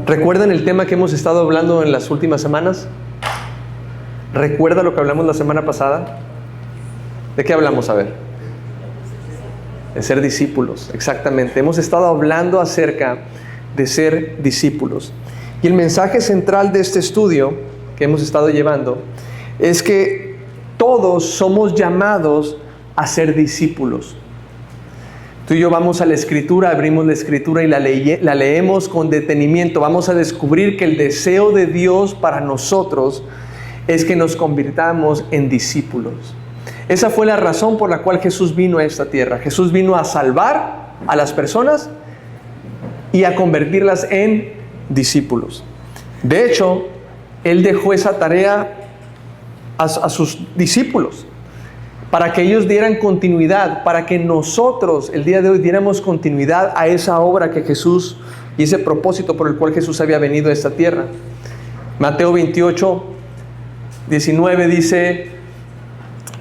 ¿Recuerdan el tema que hemos estado hablando en las últimas semanas? ¿Recuerda lo que hablamos la semana pasada? ¿De qué hablamos? A ver. De ser discípulos, exactamente. Hemos estado hablando acerca de ser discípulos. Y el mensaje central de este estudio que hemos estado llevando es que todos somos llamados a ser discípulos. Tú y yo vamos a la Escritura, abrimos la Escritura y la leemos con detenimiento. Vamos a descubrir que el deseo de Dios para nosotros es que nos convirtamos en discípulos. Esa fue la razón por la cual Jesús vino a esta tierra. Jesús vino a salvar a las personas y a convertirlas en discípulos. De hecho, Él dejó esa tarea a sus discípulos para que ellos dieran continuidad, para que nosotros el día de hoy diéramos continuidad a esa obra que Jesús y ese propósito por el cual Jesús había venido a esta tierra. Mateo 28, 19 dice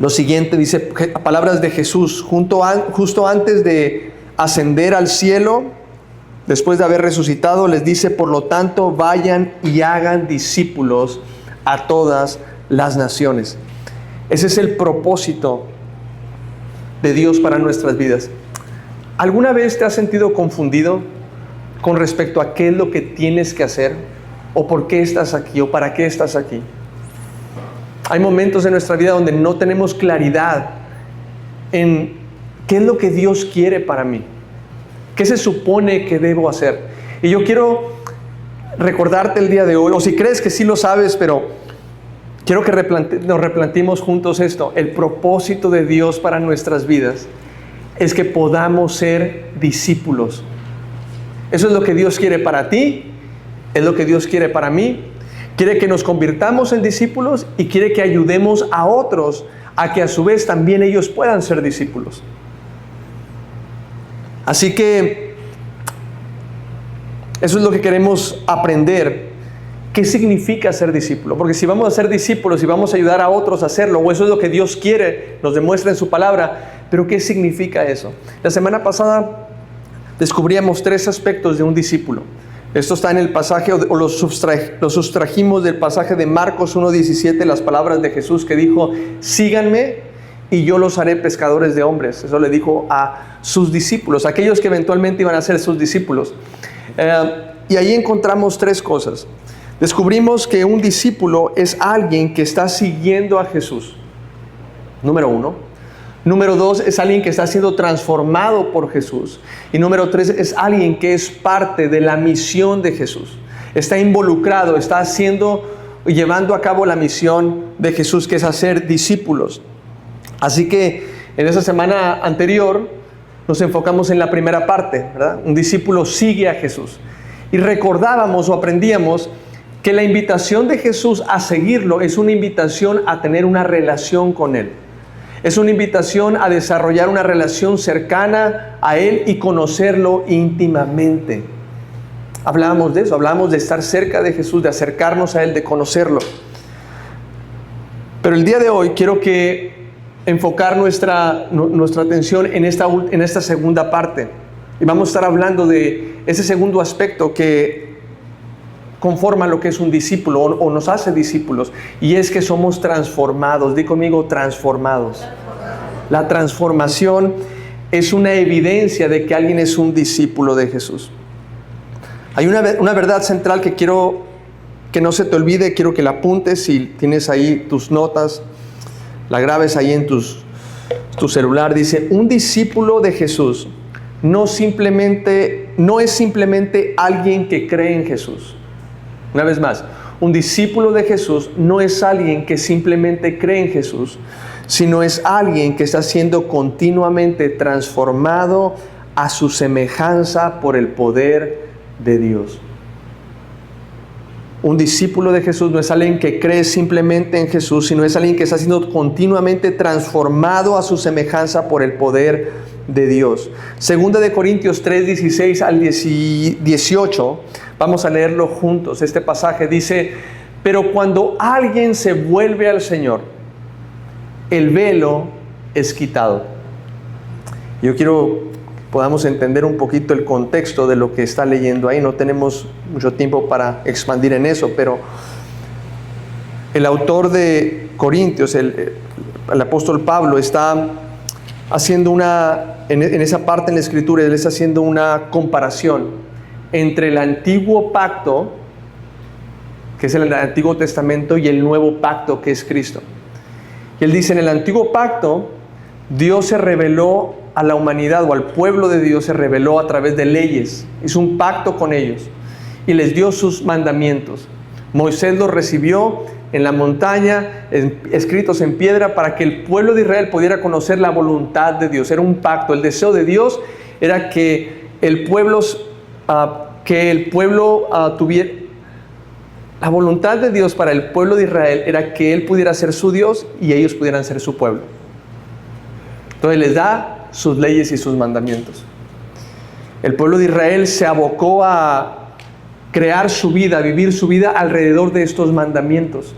lo siguiente, dice palabras de Jesús, justo antes de ascender al cielo, después de haber resucitado, les dice: por lo tanto, vayan y hagan discípulos a todas las naciones. Ese es el propósito de Dios para nuestras vidas. ¿Alguna vez te has sentido confundido con respecto a qué es lo que tienes que hacer? ¿O por qué estás aquí? ¿O para qué estás aquí? Hay momentos en nuestra vida donde no tenemos claridad en qué es lo que Dios quiere para mí. ¿Qué se supone que debo hacer? Y yo quiero recordarte el día de hoy, o si crees que sí lo sabes, pero quiero que nos replanteemos juntos esto. El propósito de Dios para nuestras vidas es que podamos ser discípulos. Eso es lo que Dios quiere para ti, es lo que Dios quiere para mí. Quiere que nos convirtamos en discípulos y quiere que ayudemos a otros a que a su vez también ellos puedan ser discípulos. Así que eso es lo que queremos aprender. ¿Qué significa ser discípulo? Porque si vamos a ser discípulos y vamos a ayudar a otros a hacerlo, o eso es lo que Dios quiere, nos demuestra en su palabra, pero ¿qué significa eso? La semana pasada descubríamos 3 aspectos de un discípulo. Esto está en el pasaje, o lo sustrajimos del pasaje de Marcos 1:17, las palabras de Jesús que dijo: síganme y yo los haré pescadores de hombres. Eso le dijo a sus discípulos, aquellos que eventualmente iban a ser sus discípulos. Y ahí encontramos 3 cosas. Descubrimos que un discípulo es alguien que está siguiendo a Jesús. Número 1. Número 2, es alguien que está siendo transformado por Jesús. Y número 3, es alguien que es parte de la misión de Jesús. Está involucrado, está llevando a cabo la misión de Jesús, que es hacer discípulos. Así que en esa semana anterior nos enfocamos en la primera parte, ¿verdad? Un discípulo sigue a Jesús. Y recordábamos o aprendíamos que la invitación de Jesús a seguirlo es una invitación a tener una relación con Él. Es una invitación a desarrollar una relación cercana a Él y conocerlo íntimamente. Hablábamos de eso, hablábamos de estar cerca de Jesús, de acercarnos a Él, de conocerlo. Pero el día de hoy quiero enfocar nuestra atención en esta segunda parte. Y vamos a estar hablando de ese segundo aspecto que conforma lo que es un discípulo o nos hace discípulos, y es que somos transformados. Di conmigo: transformados. La transformación es una evidencia de que alguien es un discípulo de Jesús. Hay una verdad central que quiero que no se te olvide, quiero que la apuntes. Si tienes ahí tus notas, la grabes ahí en tu celular. Dice: un discípulo de Jesús no es simplemente alguien que cree en Jesús. Una vez más, un discípulo de Jesús no es alguien que simplemente cree en Jesús, sino es alguien que está siendo continuamente transformado a su semejanza por el poder de Dios. Un discípulo de Jesús no es alguien que cree simplemente en Jesús, sino es alguien que está siendo continuamente transformado a su semejanza por el poder de Dios. Segunda de Corintios 3:16 al 18, vamos a leerlo juntos. Este pasaje dice: pero cuando alguien se vuelve al Señor, el velo es quitado. Yo quiero podamos entender un poquito el contexto de lo que está leyendo ahí. No tenemos mucho tiempo para expandir en eso, pero el autor de Corintios, el apóstol Pablo, está haciendo en esa parte en la Escritura, él está haciendo una comparación entre el antiguo pacto, que es el Antiguo Testamento, y el nuevo pacto, que es Cristo. Y él dice, en el antiguo pacto, Dios se reveló a la humanidad, o al pueblo de Dios se reveló a través de leyes, hizo un pacto con ellos y les dio sus mandamientos. Moisés los recibió en la montaña, escritos en piedra, para que el pueblo de Israel pudiera conocer la voluntad de Dios. Era un pacto. El deseo de Dios era que el pueblo tuviera... La voluntad de Dios para el pueblo de Israel era que Él pudiera ser su Dios y ellos pudieran ser su pueblo. Entonces les da sus leyes y sus mandamientos. El pueblo de Israel se abocó a crear su vida, a vivir su vida alrededor de estos mandamientos,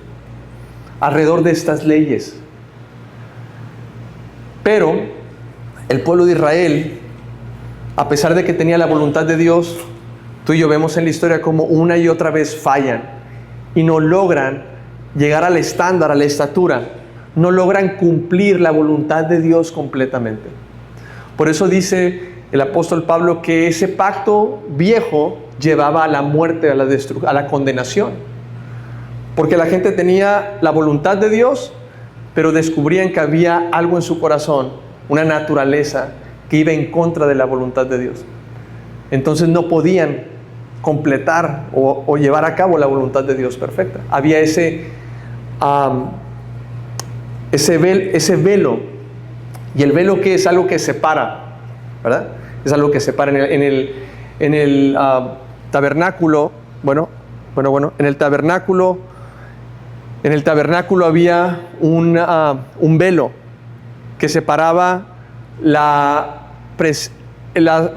alrededor de estas leyes. Pero el pueblo de Israel, a pesar de que tenía la voluntad de Dios, tú y yo vemos en la historia como una y otra vez fallan y no logran llegar al estándar, a la estatura, no logran cumplir la voluntad de Dios completamente. Por eso dice el apóstol Pablo que ese pacto viejo llevaba a la muerte, a la condenación. Porque la gente tenía la voluntad de Dios, pero descubrían que había algo en su corazón, una naturaleza que iba en contra de la voluntad de Dios. Entonces no podían completar o llevar a cabo la voluntad de Dios perfecta. Había ese velo. Y el velo, que es algo que separa, ¿verdad? Es algo que separa. En el tabernáculo, en el tabernáculo había un velo que separaba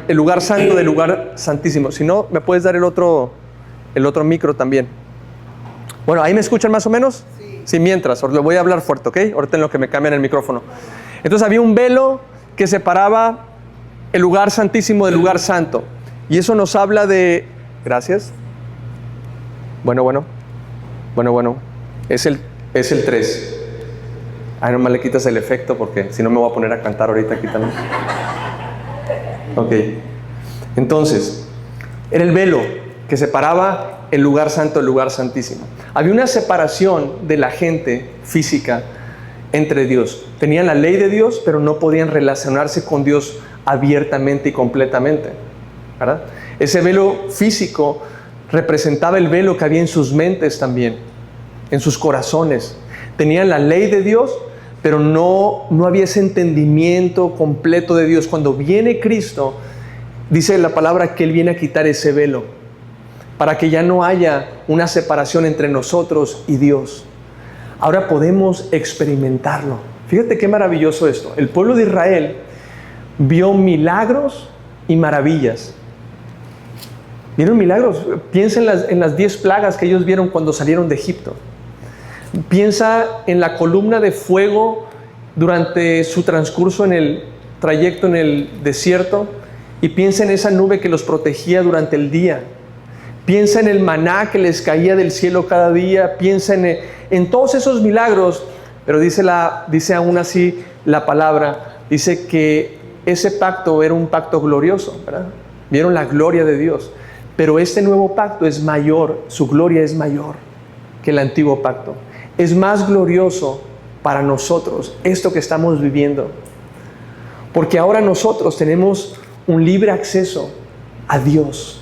el lugar santo del lugar santísimo. Si no, ¿me puedes dar el otro micro también? Bueno, ¿ahí me escuchan más o menos? Sí, mientras, le voy a hablar fuerte, ¿ok? Ahorita en lo que me cambian el micrófono. Entonces había un velo que separaba el lugar santísimo del lugar santo. Y eso nos habla de... Gracias. Bueno. Es el 3. Ay, nomás le quitas el efecto porque si no me voy a poner a cantar ahorita aquí también. Ok. Entonces, era el velo que separaba el lugar santo del lugar santísimo. Había una separación de la gente física entre Dios. Tenían la ley de Dios, pero no podían relacionarse con Dios abiertamente y completamente, ¿verdad? Ese velo físico representaba el velo que había en sus mentes también, en sus corazones. Tenían la ley de Dios, pero no había ese entendimiento completo de Dios. Cuando viene Cristo, dice la palabra que Él viene a quitar ese velo, para que ya no haya una separación entre nosotros y Dios. Ahora podemos experimentarlo. Fíjate qué maravilloso esto. El pueblo de Israel vio milagros y maravillas. ¿Vieron milagros? Piensa en las 10 plagas que ellos vieron cuando salieron de Egipto. Piensa en la columna de fuego durante su transcurso en el trayecto en el desierto, y piensa en esa nube que los protegía durante el día. Piensa en el maná que les caía del cielo cada día. Piensa en todos esos milagros. Pero dice aún así la palabra, dice que ese pacto era un pacto glorioso, ¿verdad? Vieron la gloria de Dios. Pero este nuevo pacto es mayor, su gloria es mayor que el antiguo pacto. Es más glorioso para nosotros esto que estamos viviendo. Porque ahora nosotros tenemos un libre acceso a Dios.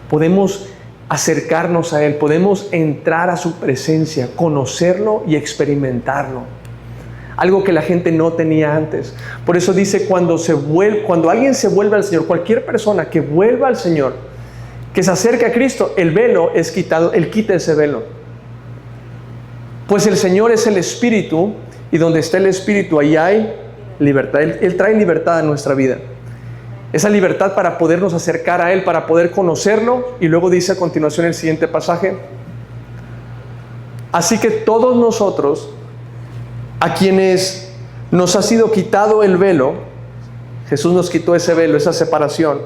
Podemos acercarnos a Él, podemos entrar a su presencia, conocerlo y experimentarlo. Algo que la gente no tenía antes. Por eso dice, cuando alguien se vuelve al Señor, cualquier persona que vuelva al Señor, que se acerque a Cristo, el velo es quitado, Él quita ese velo. Pues el Señor es el Espíritu, y donde está el Espíritu, ahí hay libertad. Él trae libertad a nuestra vida. Esa libertad para podernos acercar a Él, para poder conocerlo. Y luego dice a continuación el siguiente pasaje: así que todos nosotros, a quienes nos ha sido quitado el velo, Jesús nos quitó ese velo, esa separación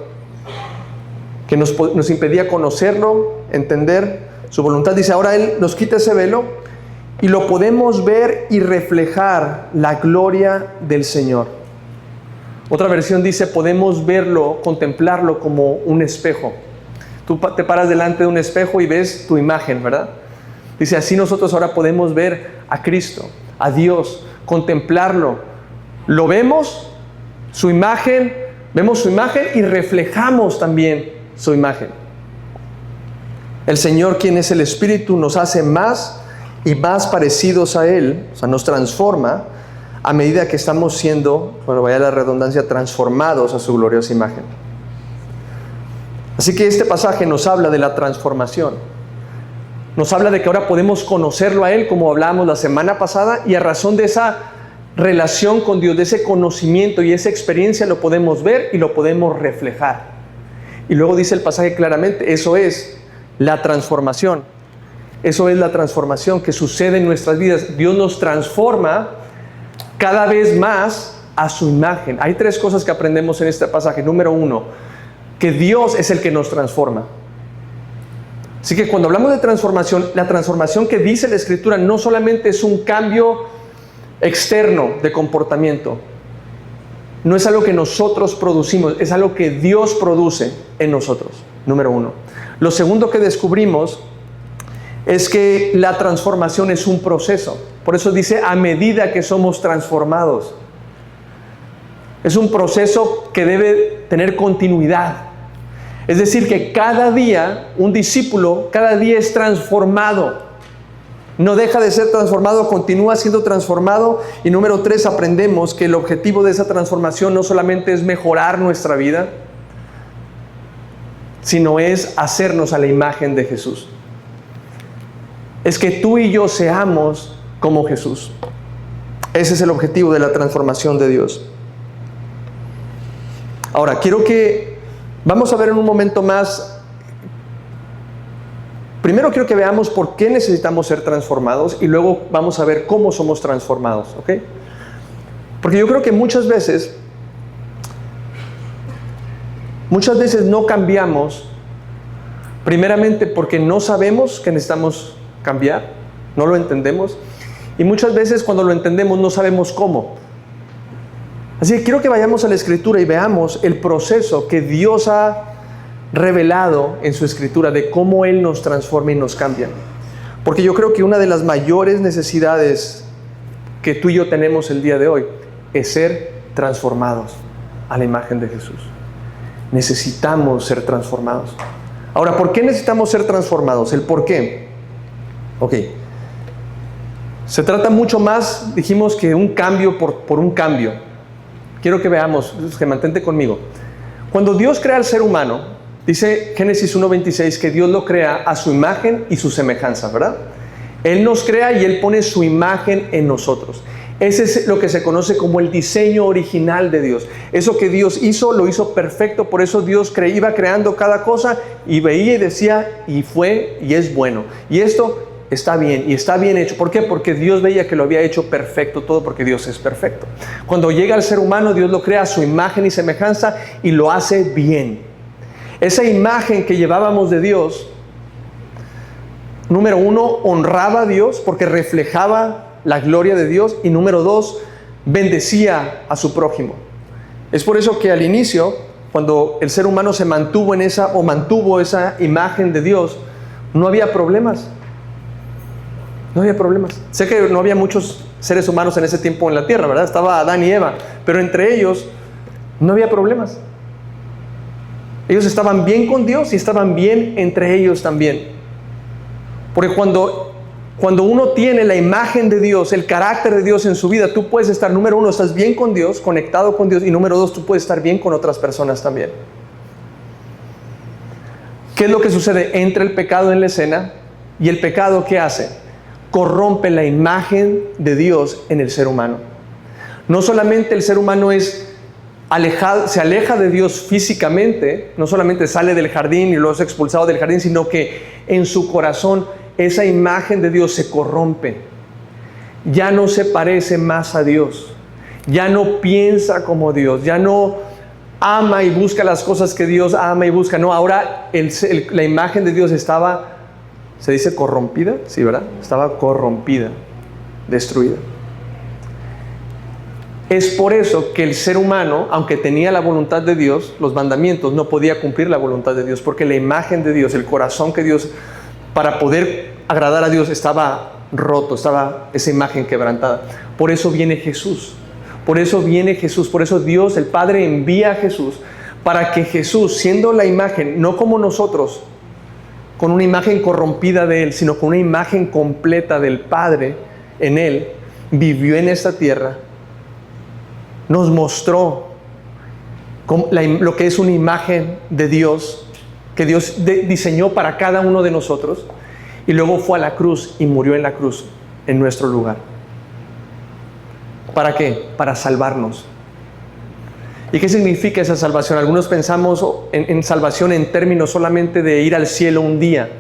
que nos impedía conocerlo, entender su voluntad. Dice, ahora Él nos quita ese velo y lo podemos ver y reflejar la gloria del Señor. Otra versión dice, podemos verlo, contemplarlo como un espejo. Tú te paras delante de un espejo y ves tu imagen, ¿verdad? Dice, así nosotros ahora podemos ver a Cristo, a Dios, contemplarlo. Lo vemos, su imagen, vemos su imagen y reflejamos también su imagen. El Señor, quien es el Espíritu, nos hace más y más parecidos a Él, o sea, nos transforma a medida que estamos siendo, bueno, vaya la redundancia, transformados a su gloriosa imagen. Así que este pasaje nos habla de la transformación. Nos habla de que ahora podemos conocerlo a Él, como hablábamos la semana pasada, y a razón de esa relación con Dios, de ese conocimiento y esa experiencia, lo podemos ver y lo podemos reflejar. Y luego dice el pasaje claramente, eso es la transformación. Eso es la transformación que sucede en nuestras vidas. Dios nos transforma cada vez más a su imagen. Hay 3 cosas que aprendemos en este pasaje. Número 1, que Dios es el que nos transforma. Así que cuando hablamos de transformación, la transformación que dice la Escritura no solamente es un cambio externo de comportamiento. No es algo que nosotros producimos, es algo que Dios produce en nosotros. Número 1. Lo segundo que descubrimos es que la transformación es un proceso. Por eso dice, a medida que somos transformados. Es un proceso que debe tener continuidad. Es decir, que cada día, un discípulo, cada día es transformado. No deja de ser transformado, continúa siendo transformado. Y número 3, aprendemos que el objetivo de esa transformación no solamente es mejorar nuestra vida, sino es hacernos a la imagen de Jesús. Es que tú y yo seamos como Jesús. Ese es el objetivo de la transformación de Dios. Ahora, vamos a ver en un momento más. Primero quiero que veamos por qué necesitamos ser transformados y luego vamos a ver cómo somos transformados, ¿ok? Porque yo creo que muchas veces no cambiamos, primeramente porque no sabemos que necesitamos cambiar, no lo entendemos, y muchas veces cuando lo entendemos no sabemos cómo. Así que quiero que vayamos a la Escritura y veamos el proceso que Dios ha revelado en su Escritura de cómo Él nos transforma y nos cambia. Porque yo creo que una de las mayores necesidades que tú y yo tenemos el día de hoy es ser transformados a la imagen de Jesús. Necesitamos ser transformados. Ahora, ¿por qué necesitamos ser transformados? El por qué. Ok. Se trata mucho más, dijimos, que un cambio por un cambio. Quiero que veamos, que mantente conmigo. Cuando Dios crea al ser humano, dice Génesis 1:26 que Dios lo crea a su imagen y su semejanza, ¿verdad? Él nos crea y Él pone su imagen en nosotros. Ese es lo que se conoce como el diseño original de Dios. Eso que Dios hizo, lo hizo perfecto. Por eso Dios iba creando cada cosa y veía y decía, y fue, y es bueno. Y esto está bien, y está bien hecho. ¿Por qué? Porque Dios veía que lo había hecho perfecto todo, porque Dios es perfecto. Cuando llega el ser humano, Dios lo crea a su imagen y semejanza y lo hace bien. Esa imagen que llevábamos de Dios, número 1, honraba a Dios porque reflejaba la gloria de Dios, y número 2, bendecía a su prójimo. Es por eso que al inicio, cuando el ser humano se mantuvo mantuvo esa imagen de Dios, no había problemas. No había problemas. Sé que no había muchos seres humanos en ese tiempo en la tierra, ¿verdad? Estaba Adán y Eva, pero entre ellos no había problemas. Ellos estaban bien con Dios y estaban bien entre ellos también. Porque cuando uno tiene la imagen de Dios, el carácter de Dios en su vida, tú puedes estar, número 1, estás bien con Dios, conectado con Dios, y número 2, tú puedes estar bien con otras personas también. ¿Qué es lo que sucede? Entra el pecado en la escena, y el pecado, ¿qué hace? Corrompe la imagen de Dios en el ser humano. No solamente el ser humano se aleja de Dios físicamente, no solamente sale del jardín y luego es expulsado del jardín, sino que en su corazón esa imagen de Dios se corrompe. Ya no se parece más a Dios, ya no piensa como Dios, ya no ama y busca las cosas que Dios ama y busca. No, ahora la imagen de Dios estaba, ¿se dice corrompida? Sí, ¿verdad? Estaba corrompida, destruida. Es por eso que el ser humano, aunque tenía la voluntad de Dios, los mandamientos, no podía cumplir la voluntad de Dios, porque la imagen de Dios, el corazón que Dios, para poder agradar a Dios, estaba roto, estaba esa imagen quebrantada. Por eso viene Jesús. Por eso viene Jesús. Por eso Dios, el Padre, envía a Jesús, para que Jesús, siendo la imagen, no como nosotros, con una imagen corrompida de Él, sino con una imagen completa del Padre en Él, vivió en esta tierra, nos mostró lo que es una imagen de Dios, que Dios diseñó para cada uno de nosotros, y luego fue a la cruz y murió en la cruz en nuestro lugar. ¿Para qué? Para salvarnos. ¿Y qué significa esa salvación? Algunos pensamos en salvación en términos solamente de ir al cielo un día.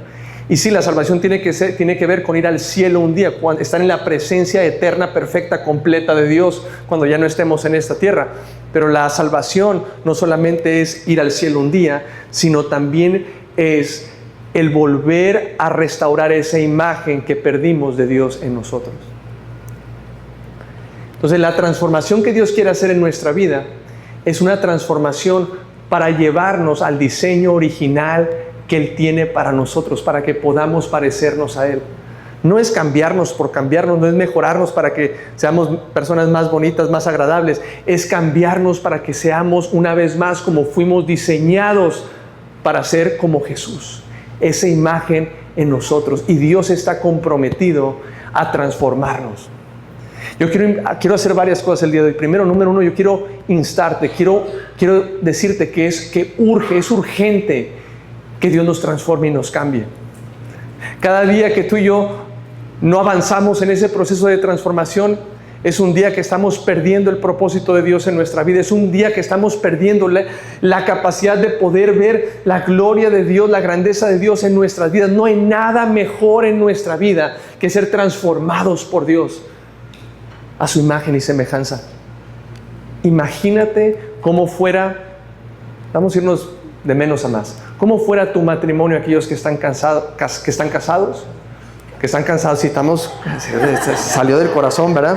Y sí, la salvación tiene que ver con ir al cielo un día, estar en la presencia eterna, perfecta, completa de Dios, cuando ya no estemos en esta tierra. Pero la salvación no solamente es ir al cielo un día, sino también es el volver a restaurar esa imagen que perdimos de Dios en nosotros. Entonces, la transformación que Dios quiere hacer en nuestra vida es una transformación para llevarnos al diseño original que Él tiene para nosotros, para que podamos parecernos a Él. No es cambiarnos por cambiarnos, no es mejorarnos para que seamos personas más bonitas, más agradables. Es cambiarnos para que seamos una vez más como fuimos diseñados para ser como Jesús. Esa imagen en nosotros. Y Dios está comprometido a transformarnos. Yo quiero hacer varias cosas el día de hoy. Primero, número uno, yo quiero instarte, quiero decirte que es urgente que Dios nos transforme y nos cambie. Cada día que tú y yo no avanzamos en ese proceso de transformación, es un día que estamos perdiendo el propósito de Dios en nuestra vida. Es un día que estamos perdiendo la capacidad de poder ver la gloria de Dios, la grandeza de Dios en nuestras vidas. No hay nada mejor en nuestra vida que ser transformados por Dios a su imagen y semejanza. Imagínate cómo fuera, vamos a irnos de menos a más, cómo fuera tu matrimonio, aquellos que están cansados, si estamos, salió del corazón, ¿verdad?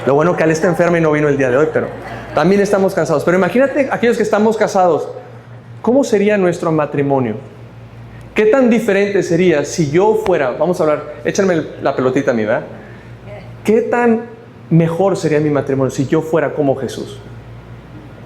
Lo bueno que él está enfermo y no vino el día de hoy, pero también estamos cansados. Pero imagínate aquellos que estamos casados, ¿cómo sería nuestro matrimonio? ¿Qué tan diferente sería si yo fuera, vamos a hablar, échame la pelotita a mí, ¿verdad? ¿Qué tan mejor sería mi matrimonio si yo fuera como Jesús?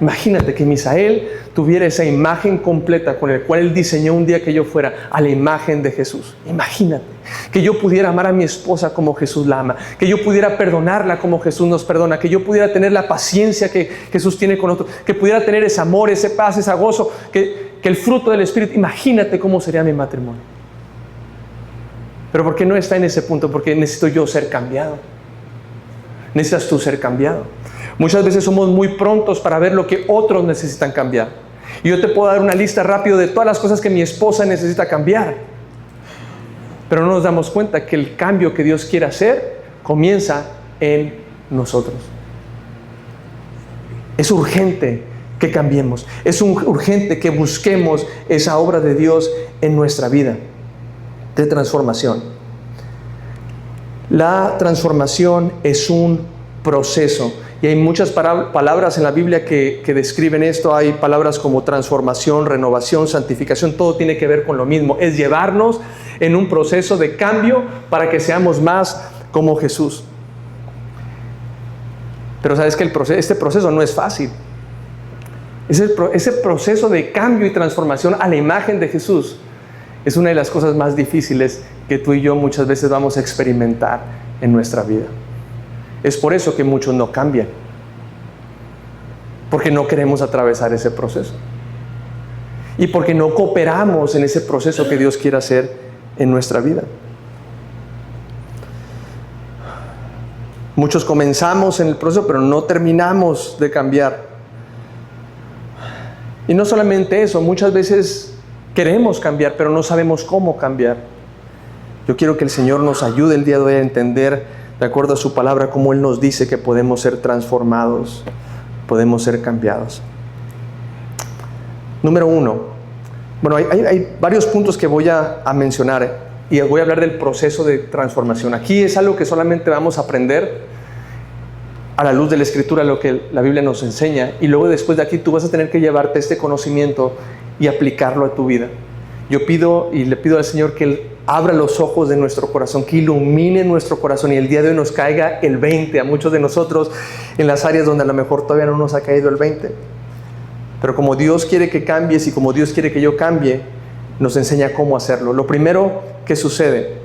Imagínate que Misael tuviera esa imagen completa con el cual Él diseñó un día que yo fuera a la imagen de Jesús. Imagínate que yo pudiera amar a mi esposa como Jesús la ama, que yo pudiera perdonarla como Jesús nos perdona, que yo pudiera tener la paciencia que Jesús tiene con nosotros, que pudiera tener ese amor, ese paz, ese gozo, que el fruto del Espíritu. Imagínate cómo sería mi matrimonio. Pero ¿por qué no está en ese punto? Porque necesito yo ser cambiado. Necesitas tú ser cambiado. Muchas veces somos muy prontos para ver lo que otros necesitan cambiar. Y yo te puedo dar una lista rápido de todas las cosas que mi esposa necesita cambiar. Pero no nos damos cuenta que el cambio que Dios quiere hacer comienza en nosotros. Es urgente que cambiemos. Es urgente que busquemos esa obra de Dios en nuestra vida de transformación. La transformación es un proceso. Y hay muchas palabras en la Biblia que describen esto. Hay palabras como transformación, renovación, santificación. Todo tiene que ver con lo mismo. Es llevarnos en un proceso de cambio para que seamos más como Jesús. Pero sabes que este proceso no es fácil. Ese proceso de cambio y transformación a la imagen de Jesús es una de las cosas más difíciles que tú y yo muchas veces vamos a experimentar en nuestra vida. Es por eso que muchos no cambian, porque no queremos atravesar ese proceso y porque no cooperamos en ese proceso que Dios quiere hacer en nuestra vida. Muchos comenzamos en el proceso, pero no terminamos de cambiar. Y no solamente eso, muchas veces queremos cambiar, pero no sabemos cómo cambiar. Yo quiero que el Señor nos ayude el día de hoy a entender, de acuerdo a su palabra, cómo Él nos dice que podemos ser transformados podemos ser cambiados. Número 1. Bueno, hay varios puntos que voy a mencionar y voy a hablar del proceso de transformación. Aquí es algo que solamente vamos a aprender a la luz de la Escritura, lo que la Biblia nos enseña, y luego después de aquí tú vas a tener que llevarte este conocimiento y aplicarlo a tu vida. Yo pido y le pido al Señor que Él abra los ojos de nuestro corazón, que ilumine nuestro corazón y el día de hoy nos caiga el 20 a muchos de nosotros en las áreas donde a lo mejor todavía no nos ha caído el 20. Pero como Dios quiere que cambies y como Dios quiere que yo cambie, nos enseña cómo hacerlo. Lo primero que sucede,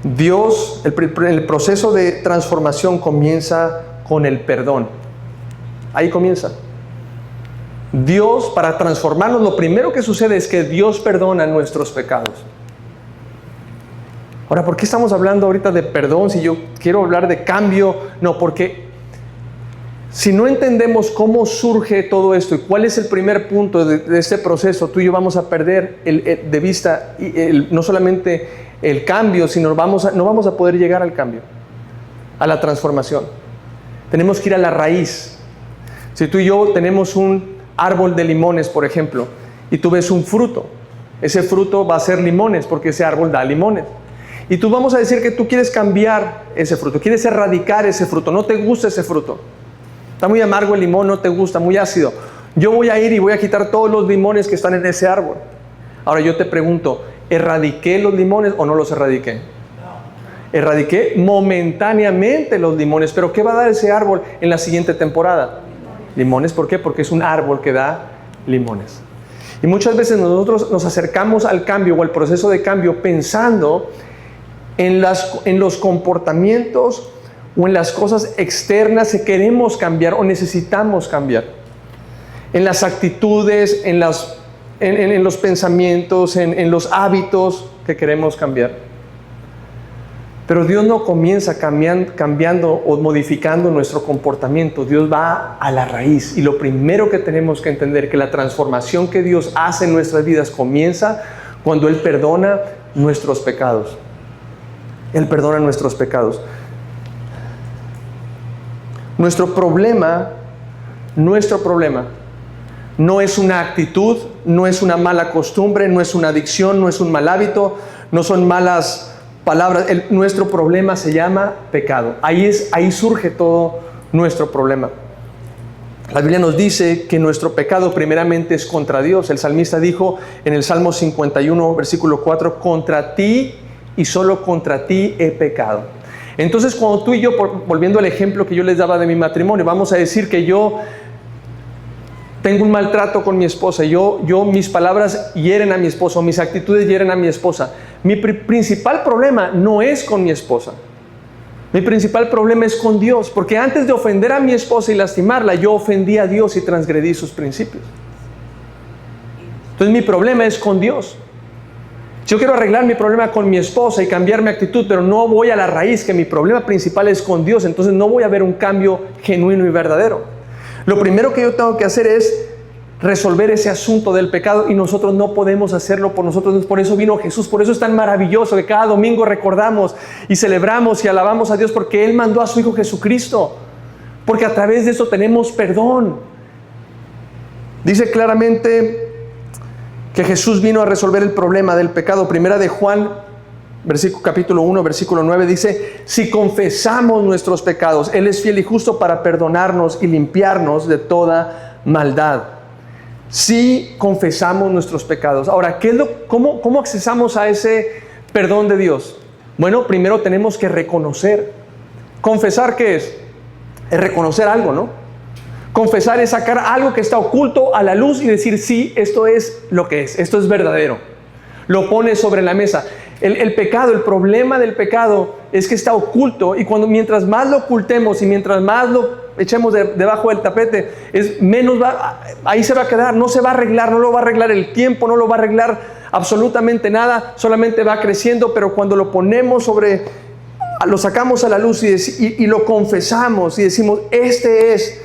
Dios, el proceso de transformación comienza con el perdón. Ahí comienza. Dios, para transformarnos, lo primero que sucede es que Dios perdona nuestros pecados. Ahora, ¿por qué estamos hablando ahorita de perdón si yo quiero hablar de cambio? No, porque si no entendemos cómo surge todo esto y cuál es el primer punto de este proceso, tú y yo vamos a perder de vista no solamente el cambio, sino no vamos a poder llegar al cambio, a la transformación. Tenemos que ir a la raíz. Si tú y yo tenemos un árbol de limones, por ejemplo, y tú ves un fruto, ese fruto va a ser limones porque ese árbol da limones. Y tú vamos a decir que tú quieres cambiar ese fruto, quieres erradicar ese fruto, no te gusta ese fruto. Está muy amargo el limón, no te gusta, muy ácido. Yo voy a ir y voy a quitar todos los limones que están en ese árbol. Ahora yo te pregunto, ¿erradiqué los limones o no los erradiqué? Erradiqué momentáneamente los limones, pero ¿qué va a dar ese árbol en la siguiente temporada? Limones, ¿por qué? Porque es un árbol que da limones. Y muchas veces nosotros nos acercamos al cambio o al proceso de cambio pensando en los comportamientos o en las cosas externas que queremos cambiar o necesitamos cambiar. En las actitudes, en los pensamientos, en los hábitos que queremos cambiar. Pero Dios no comienza cambiando o modificando nuestro comportamiento. Dios va a la raíz. Y lo primero que tenemos que entender es que la transformación que Dios hace en nuestras vidas comienza cuando Él perdona nuestros pecados. Él perdona nuestros pecados. Nuestro problema no es una actitud, no es una mala costumbre, no es una adicción, no es un mal hábito, no son malas palabras. Nuestro problema se llama pecado. Ahí surge todo nuestro problema. La Biblia nos dice que nuestro pecado primeramente es contra Dios. El salmista dijo en el Salmo 51, versículo 4, contra ti y solo contra ti he pecado. Entonces, cuando tú y yo, volviendo al ejemplo que yo les daba de mi matrimonio, vamos a decir que yo tengo un maltrato con mi esposa, mis palabras hieren a mi esposa, mis actitudes hieren a mi esposa. Mi principal problema no es con mi esposa. Mi principal problema es con Dios, porque antes de ofender a mi esposa y lastimarla, yo ofendí a Dios y transgredí sus principios. Entonces mi problema es con Dios. Yo quiero arreglar mi problema con mi esposa y cambiar mi actitud, pero no voy a la raíz, que mi problema principal es con Dios. Entonces no voy a ver un cambio genuino y verdadero. Lo primero que yo tengo que hacer es resolver ese asunto del pecado, y nosotros no podemos hacerlo por nosotros. Por eso vino Jesús, por eso es tan maravilloso que cada domingo recordamos y celebramos y alabamos a Dios, porque Él mandó a su Hijo Jesucristo, porque a través de eso tenemos perdón. Dice claramente que Jesús vino a resolver el problema del pecado. Primera de Juan, capítulo 1, versículo 9, dice: si confesamos nuestros pecados, Él es fiel y justo para perdonarnos y limpiarnos de toda maldad. Si confesamos nuestros pecados. Ahora, ¿cómo accesamos a ese perdón de Dios? Bueno, primero tenemos que reconocer. ¿Confesar qué es? Es reconocer algo, ¿no? Confesar es sacar algo que está oculto a la luz y decir: sí, esto es lo que es, esto es verdadero. Lo pones sobre la mesa. El pecado, el problema del pecado es que está oculto, y mientras más lo ocultemos y mientras más lo echemos debajo del tapete, ahí se va a quedar, no se va a arreglar, no lo va a arreglar el tiempo, no lo va a arreglar absolutamente nada, solamente va creciendo. Pero cuando lo ponemos lo sacamos a la luz y lo confesamos y decimos: este es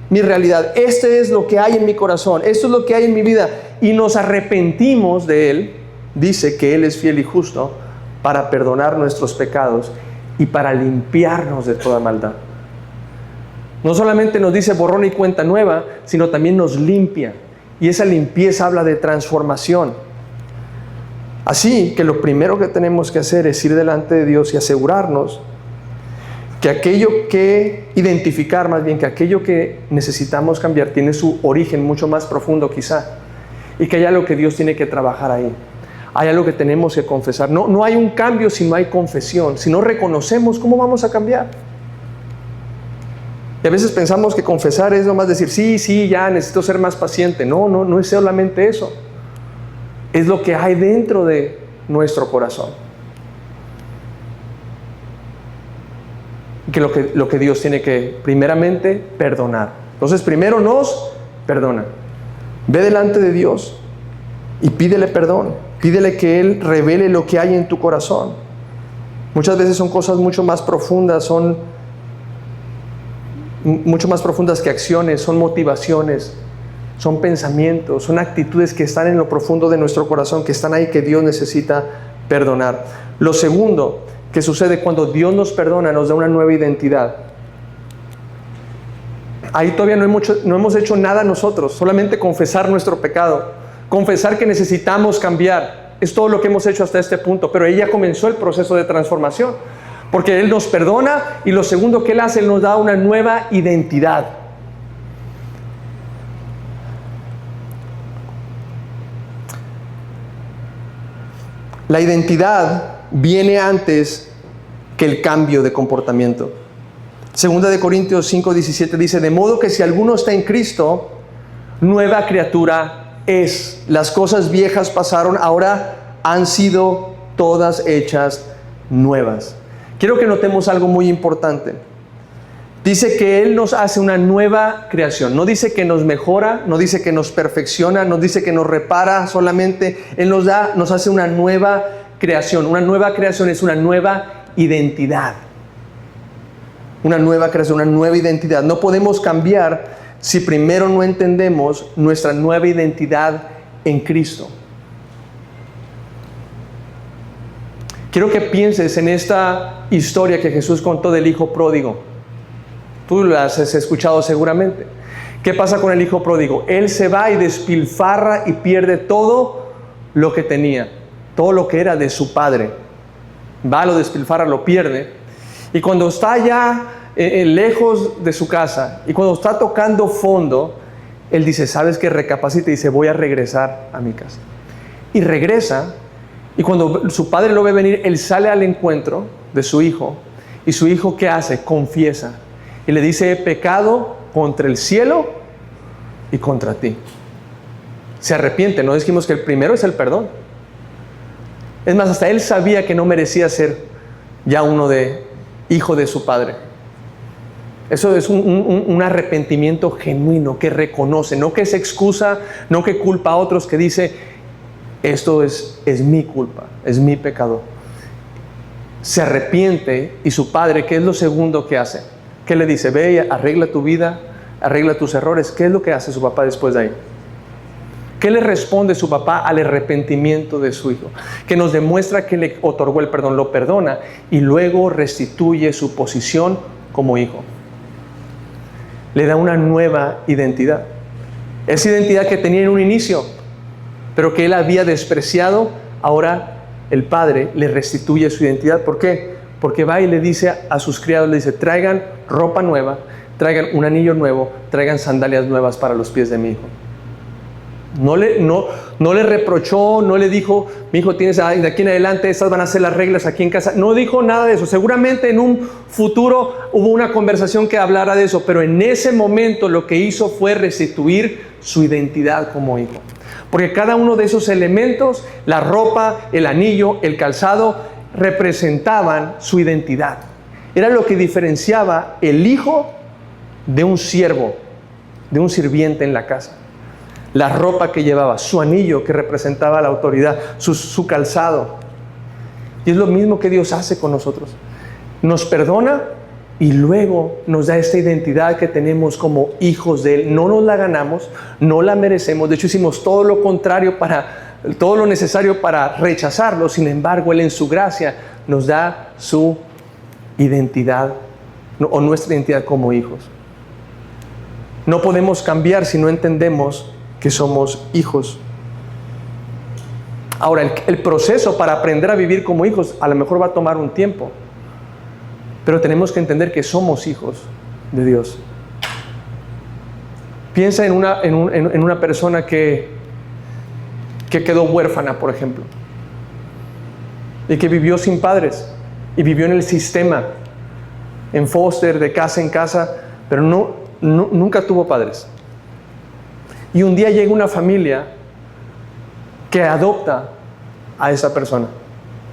mi realidad, este es lo que hay en mi corazón, esto es lo que hay en mi vida, y nos arrepentimos de Él, dice que Él es fiel y justo para perdonar nuestros pecados y para limpiarnos de toda maldad. No solamente nos dice borrón y cuenta nueva, sino también nos limpia. Y esa limpieza habla de transformación. Así que lo primero que tenemos que hacer es ir delante de Dios y asegurarnos que identificar más bien que aquello que necesitamos cambiar tiene su origen mucho más profundo quizá. Y que hay algo que Dios tiene que trabajar ahí. Hay algo que tenemos que confesar. No hay un cambio si no hay confesión. Si no reconocemos, ¿cómo vamos a cambiar? Y a veces pensamos que confesar es nomás decir, sí, ya necesito ser más paciente. No es solamente eso. Es lo que hay dentro de nuestro corazón. Que lo que Dios tiene que primeramente perdonar. Entonces primero nos perdona. Ve delante de Dios y pídele perdón. Pídele que Él revele lo que hay en tu corazón. Muchas veces son cosas mucho más profundas, son mucho más profundas que acciones, son motivaciones, son pensamientos, son actitudes que están en lo profundo de nuestro corazón, que están ahí, que Dios necesita perdonar. Lo segundo que sucede cuando Dios nos perdona, nos da una nueva identidad. Ahí todavía no hemos hecho nada nosotros, solamente confesar nuestro pecado, confesar que necesitamos cambiar. Es todo lo que hemos hecho hasta este punto, pero ahí ya comenzó el proceso de transformación, porque Él nos perdona y lo segundo que Él hace, Él nos da una nueva identidad. La identidad viene antes que el cambio de comportamiento. Segunda de Corintios 5:17 dice, de modo que si alguno está en Cristo, nueva criatura es. Las cosas viejas pasaron, ahora han sido todas hechas nuevas. Quiero que notemos algo muy importante. Dice que Él nos hace una nueva creación. No dice que nos mejora, no dice que nos perfecciona, no dice que nos repara solamente. Él nos hace una nueva creación. Una nueva creación es una nueva identidad. Una nueva creación, una nueva identidad. No podemos cambiar si primero no entendemos nuestra nueva identidad en Cristo. Quiero que pienses en esta historia que Jesús contó del hijo pródigo. Tú la has escuchado seguramente. ¿Qué pasa con el hijo pródigo? Él se va y despilfarra y pierde todo lo que tenía, todo lo que era de su padre. Va, lo despilfarra, lo pierde. Y cuando está ya lejos de su casa y cuando está tocando fondo, él dice, ¿sabes qué? Recapacita y dice, voy a regresar a mi casa. Y regresa, y cuando su padre lo ve venir, él sale al encuentro de su hijo. Y su hijo, ¿qué hace? Confiesa. Y le dice, he pecado contra el cielo y contra ti. Se arrepiente. No dijimos que el primero es el perdón. Es más, hasta él sabía que no merecía ser ya hijo de su padre. Eso es un arrepentimiento genuino que reconoce, no que se excusa, no que culpa a otros, que dice, esto es mi culpa, es mi pecado. Se arrepiente y su padre, ¿qué es lo segundo que hace? ¿Qué le dice? Ve y arregla tu vida, arregla tus errores. ¿Qué es lo que hace su papá después de ahí? ¿Qué le responde su papá al arrepentimiento de su hijo? Que nos demuestra que le otorgó el perdón, lo perdona y luego restituye su posición como hijo. Le da una nueva identidad. Esa identidad que tenía en un inicio, pero que él había despreciado, ahora el padre le restituye su identidad. ¿Por qué? Porque va y le dice a sus criados, le dice, traigan ropa nueva, traigan un anillo nuevo, traigan sandalias nuevas para los pies de mi hijo. No le reprochó, no le dijo, mi hijo, tienes de aquí en adelante, estas van a ser las reglas aquí en casa. No dijo nada de eso. Seguramente en un futuro hubo una conversación que hablara de eso, pero en ese momento lo que hizo fue restituir su identidad como hijo. Porque cada uno de esos elementos, la ropa, el anillo, el calzado, representaban su identidad. Era lo que diferenciaba el hijo de un siervo, de un sirviente en la casa. La ropa que llevaba, su anillo que representaba la autoridad, su calzado. Y es lo mismo que Dios hace con nosotros. Nos perdona y luego nos da esta identidad que tenemos como hijos de Él. No nos la ganamos, no la merecemos. De hecho, hicimos todo lo contrario, todo lo necesario para rechazarlo. Sin embargo, Él en su gracia nos da su identidad o nuestra identidad como hijos. No podemos cambiar si no entendemos que somos hijos. Ahora, el proceso para aprender a vivir como hijos a lo mejor va a tomar un tiempo, pero tenemos que entender que somos hijos de Dios. Piensa en una persona que quedó huérfana, por ejemplo, y que vivió sin padres, y vivió en el sistema, en foster, de casa en casa, pero nunca tuvo padres. Y un día llega una familia que adopta a esa persona,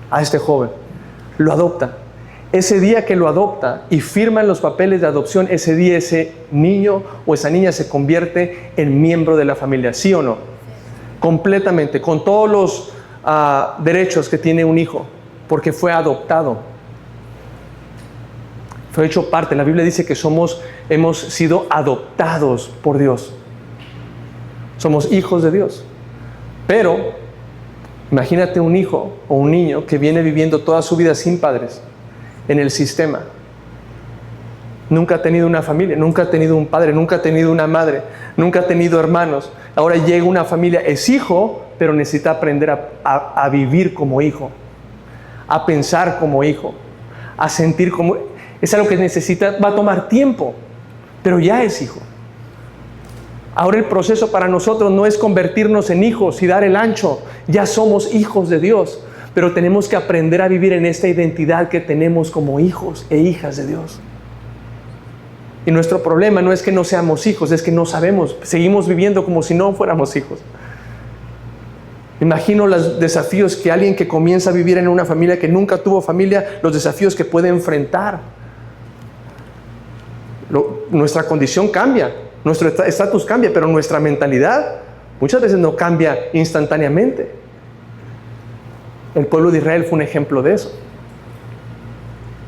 a este joven, lo adopta. Ese día que lo adopta y firman los papeles de adopción, ese día ese niño o esa niña se convierte en miembro de la familia, ¿sí o no? Completamente, con todos los derechos que tiene un hijo, porque fue adoptado, fue hecho parte. La Biblia dice que hemos sido adoptados por Dios, somos hijos de Dios. Pero imagínate un hijo o un niño que viene viviendo toda su vida sin padres, en el sistema. Nunca ha tenido una familia, nunca ha tenido un padre, nunca ha tenido una madre, nunca ha tenido hermanos. Ahora llega una familia, es hijo, pero necesita aprender a vivir como hijo, a pensar como hijo, a sentir como... Es algo que necesita, va a tomar tiempo, pero ya es hijo. Ahora el proceso para nosotros no es convertirnos en hijos y dar el ancho. Ya somos hijos de Dios, pero tenemos que aprender a vivir en esta identidad que tenemos como hijos e hijas de Dios. Y nuestro problema no es que no seamos hijos, es que no sabemos, seguimos viviendo como si no fuéramos hijos. Imagino los desafíos que alguien que comienza a vivir en una familia que nunca tuvo familia, los desafíos que puede enfrentar. Nuestra condición cambia, nuestro estatus cambia, pero nuestra mentalidad muchas veces no cambia instantáneamente. El pueblo de Israel fue un ejemplo de eso.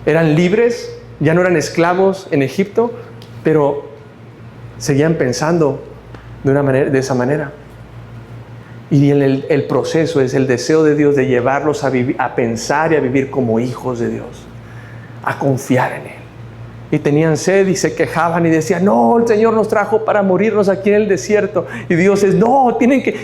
Eran libres, ya no eran esclavos en Egipto, pero seguían pensando de esa manera. Y el proceso es el deseo de Dios de llevarlos a pensar y a vivir como hijos de Dios, a confiar en Él. Y tenían sed y se quejaban y decían, no, el Señor nos trajo para morirnos aquí en el desierto. Y Dios es, no,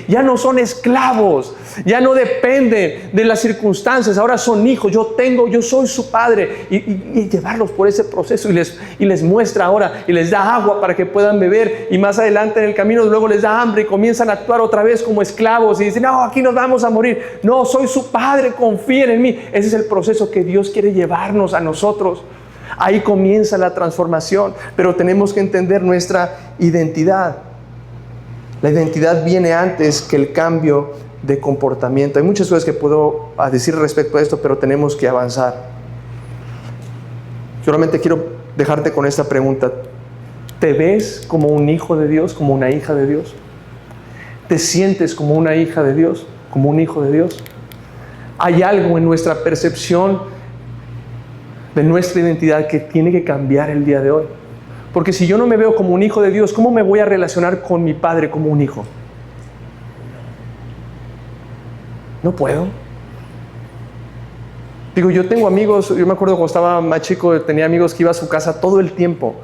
ya no son esclavos, ya no dependen de las circunstancias, ahora son hijos, yo soy su padre. Y llevarlos por ese proceso y les muestra ahora y les da agua para que puedan beber. Y más adelante en el camino luego les da hambre y comienzan a actuar otra vez como esclavos. Y dicen, no, aquí nos vamos a morir. No, soy su padre, confíen en mí. Ese es el proceso que Dios quiere llevarnos a nosotros. Ahí comienza la transformación, pero tenemos que entender nuestra identidad. La identidad viene antes que el cambio de comportamiento. Hay muchas cosas que puedo decir respecto a esto, pero tenemos que avanzar. Solamente quiero dejarte con esta pregunta. ¿Te ves como un hijo de Dios, como una hija de Dios? ¿Te sientes como una hija de Dios, como un hijo de Dios? ¿Hay algo en nuestra percepción de nuestra identidad que tiene que cambiar el día de hoy? Porque si yo no me veo como un hijo de Dios, ¿cómo me voy a relacionar con mi padre como un hijo? No puedo. Digo, yo tengo amigos, yo me acuerdo cuando estaba más chico, tenía amigos que iba a su casa todo el tiempo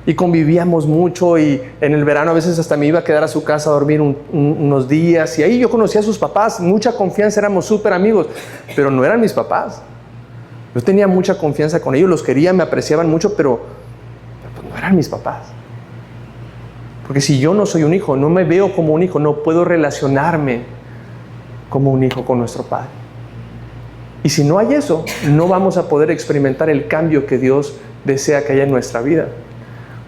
y convivíamos mucho, y en el verano a veces hasta me iba a quedar a su casa a dormir unos días, y ahí yo conocía a sus papás, mucha confianza, éramos súper amigos, pero no eran mis papás. Yo tenía mucha confianza con ellos, los quería, me apreciaban mucho, pero no eran mis papás. Porque si yo no soy un hijo, no me veo como un hijo, no puedo relacionarme como un hijo con nuestro Padre. Y si no hay eso, no vamos a poder experimentar el cambio que Dios desea que haya en nuestra vida.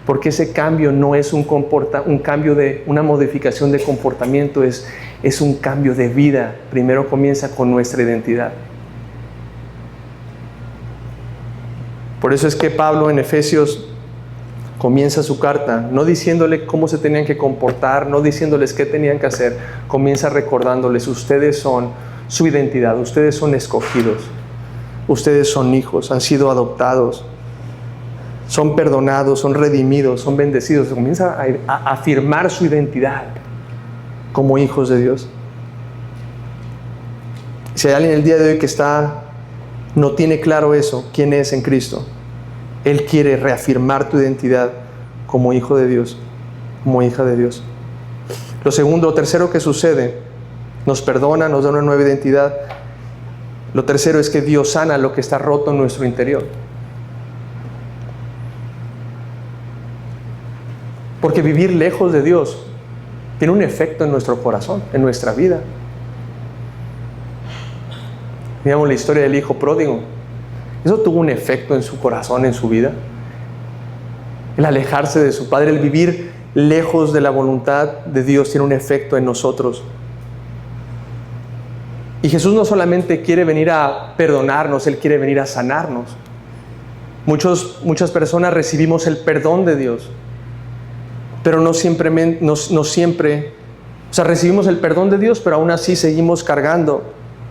Porque ese cambio no es un cambio de una modificación de comportamiento, es un cambio de vida. Primero comienza con nuestra identidad. Por eso es que Pablo en Efesios comienza su carta, no diciéndole cómo se tenían que comportar, no diciéndoles qué tenían que hacer, comienza recordándoles, ustedes son su identidad, ustedes son escogidos, ustedes son hijos, han sido adoptados, son perdonados, son redimidos, son bendecidos. Comienza a afirmar su identidad como hijos de Dios. Si hay alguien el día de hoy que no tiene claro eso, quién es en Cristo, Él quiere reafirmar tu identidad como hijo de Dios. como hija de Dios. Lo tercero que sucede, nos perdona, nos da una nueva identidad. Lo tercero es que Dios sana lo que está roto en nuestro interior. Porque vivir lejos de Dios tiene un efecto en nuestro corazón, en nuestra vida. Miramos la historia del hijo pródigo. Eso tuvo un efecto en su corazón, en su vida. El alejarse de su padre, el vivir lejos de la voluntad de Dios tiene un efecto en nosotros. Y Jesús no solamente quiere venir a perdonarnos, Él quiere venir a sanarnos. Muchas personas recibimos el perdón de Dios, pero no siempre, o sea, recibimos el perdón de Dios, pero aún así seguimos cargando.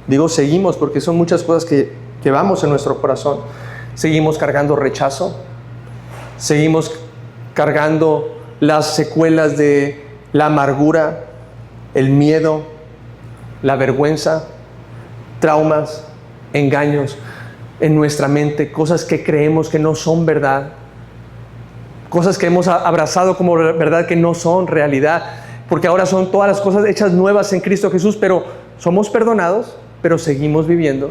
Digo seguimos porque son muchas cosas que llevamos en nuestro corazón. Seguimos cargando rechazo, seguimos cargando las secuelas de la amargura, el miedo, la vergüenza, traumas, engaños en nuestra mente, cosas que creemos que no son verdad, cosas que hemos abrazado como verdad que no son realidad, porque ahora son todas las cosas hechas nuevas en Cristo Jesús, pero somos perdonados, pero seguimos viviendo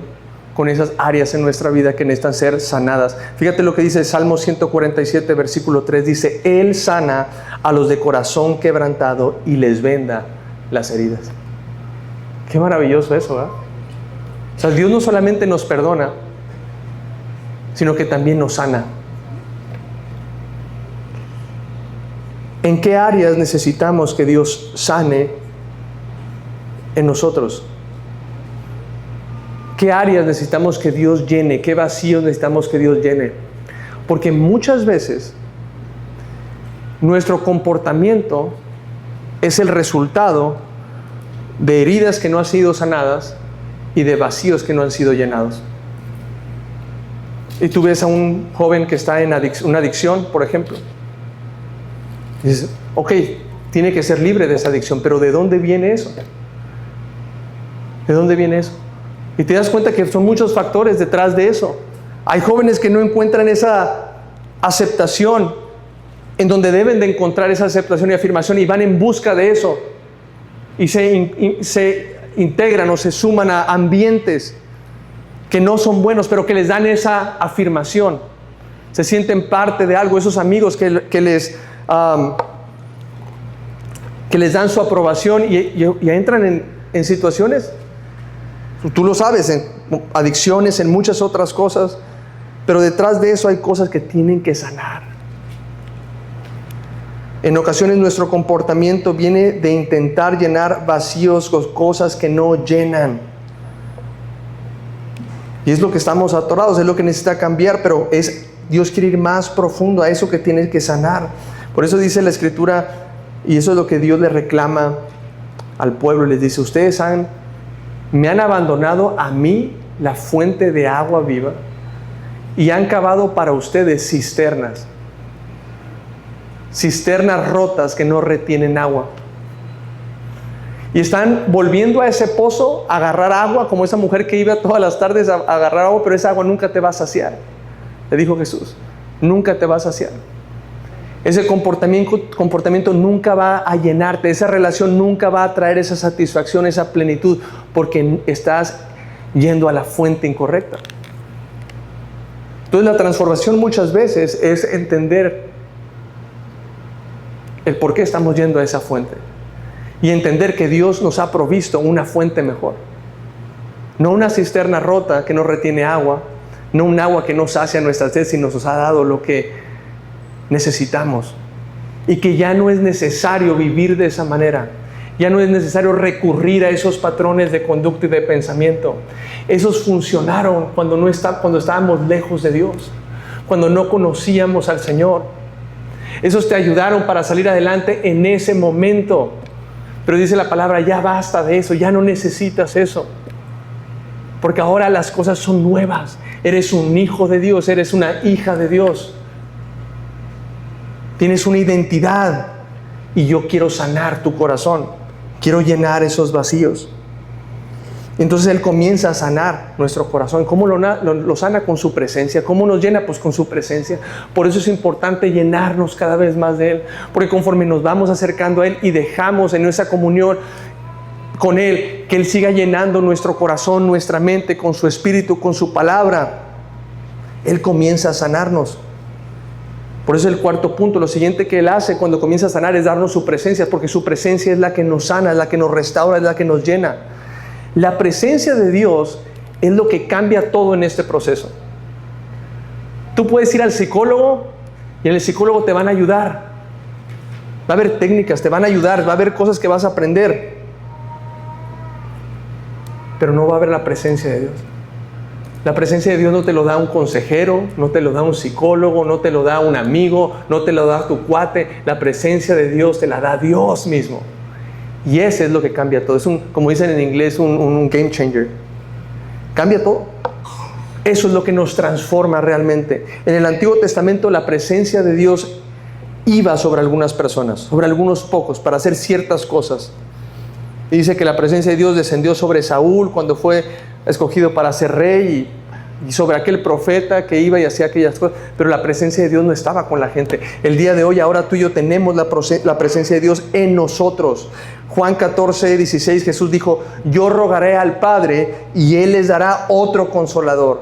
con esas áreas en nuestra vida que necesitan ser sanadas. Fíjate lo que dice Salmo 147, versículo 3, dice: Él sana a los de corazón quebrantado y les venda las heridas. Qué maravilloso eso, ¿verdad? O sea, Dios no solamente nos perdona, sino que también nos sana. ¿En qué áreas necesitamos que Dios sane en nosotros? ¿Qué áreas necesitamos que Dios llene? ¿Qué vacíos necesitamos que Dios llene? Porque muchas veces nuestro comportamiento es el resultado de heridas que no han sido sanadas y de vacíos que no han sido llenados. Y tú ves a un joven que está en una adicción, por ejemplo. Y dices, ok, tiene que ser libre de esa adicción, pero ¿de dónde viene eso? ¿De dónde viene eso? Y te das cuenta que son muchos factores detrás de eso. Hay jóvenes que no encuentran esa aceptación en donde deben de encontrar esa aceptación y afirmación, y van en busca de eso. Y se integran o se suman a ambientes que no son buenos, pero que les dan esa afirmación. Se sienten parte de algo, esos amigos que les dan su aprobación y entran en situaciones, tú lo sabes, en adicciones, en muchas otras cosas, pero detrás de eso hay cosas que tienen que sanar. En ocasiones nuestro comportamiento viene de intentar llenar vacíos con cosas que no llenan. Y es lo que estamos atorados, es lo que necesita cambiar, pero Dios quiere ir más profundo a eso que tiene que sanar. Por eso dice la Escritura, y eso es lo que Dios le reclama al pueblo, les dice: ustedes me han abandonado a mí, la fuente de agua viva, y han cavado para ustedes cisternas rotas que no retienen agua. Y están volviendo a ese pozo a agarrar agua, como esa mujer que iba todas las tardes a agarrar agua, pero esa agua nunca te va a saciar. Le dijo Jesús, nunca te va a saciar. Ese comportamiento nunca va a llenarte, esa relación nunca va a traer esa satisfacción, esa plenitud, porque estás yendo a la fuente incorrecta. Entonces la transformación muchas veces es entender el por qué estamos yendo a esa fuente y entender que Dios nos ha provisto una fuente mejor. No una cisterna rota que no retiene agua, no un agua que no sacia nuestra sed, sino nos ha dado lo que necesitamos, y que ya no es necesario vivir de esa manera, ya no es necesario recurrir a esos patrones de conducta y de pensamiento. Esos funcionaron cuando estábamos lejos de Dios, cuando no conocíamos al Señor. Esos te ayudaron para salir adelante en ese momento, pero dice la palabra, ya basta de eso, ya no necesitas eso, porque ahora las cosas son nuevas. Eres un hijo de Dios, eres una hija de Dios. Tienes una identidad y yo quiero sanar tu corazón. Quiero llenar esos vacíos. Entonces Él comienza a sanar nuestro corazón. ¿Cómo lo sana? Con su presencia. ¿Cómo nos llena? Pues con su presencia. Por eso es importante llenarnos cada vez más de Él. Porque conforme nos vamos acercando a Él y dejamos en nuestra comunión con Él, que Él siga llenando nuestro corazón, nuestra mente, con su Espíritu, con su palabra, Él comienza a sanarnos. Por eso el cuarto punto, lo siguiente que Él hace cuando comienza a sanar es darnos su presencia, porque su presencia es la que nos sana, es la que nos restaura, es la que nos llena. La presencia de Dios es lo que cambia todo en este proceso. Tú puedes ir al psicólogo y en el psicólogo te van a ayudar. Va a haber técnicas, te van a ayudar, va a haber cosas que vas a aprender. Pero no va a haber la presencia de Dios. La presencia de Dios no te lo da un consejero, no te lo da un psicólogo, no te lo da un amigo, no te lo da tu cuate. La presencia de Dios te la da Dios mismo. Y ese es lo que cambia todo. Es como dicen en inglés, un game changer. Cambia todo. Eso es lo que nos transforma realmente. En el Antiguo Testamento la presencia de Dios iba sobre algunas personas, sobre algunos pocos, para hacer ciertas cosas. Y dice que la presencia de Dios descendió sobre Saúl cuando fue escogido para ser rey y sobre aquel profeta que iba y hacía aquellas cosas, pero la presencia de Dios no estaba con la gente. El día de hoy, ahora tú y yo tenemos la presencia de Dios en nosotros. Juan 14:16, Jesús dijo: yo rogaré al Padre y Él les dará otro consolador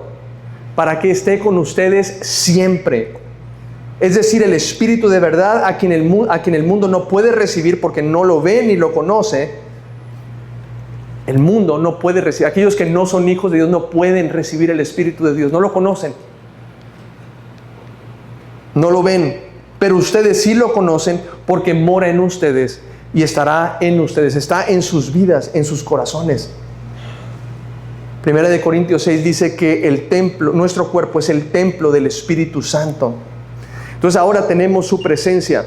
para que esté con ustedes siempre. Es decir, el Espíritu de verdad a quien el mundo no puede recibir porque no lo ve ni lo conoce. El mundo no puede recibir, aquellos que no son hijos de Dios no pueden recibir el Espíritu de Dios, no lo conocen, no lo ven, pero ustedes sí lo conocen porque mora en ustedes y estará en ustedes, está en sus vidas, en sus corazones. Primera de Corintios 6 dice que el templo, nuestro cuerpo es el templo del Espíritu Santo. Entonces ahora tenemos su presencia.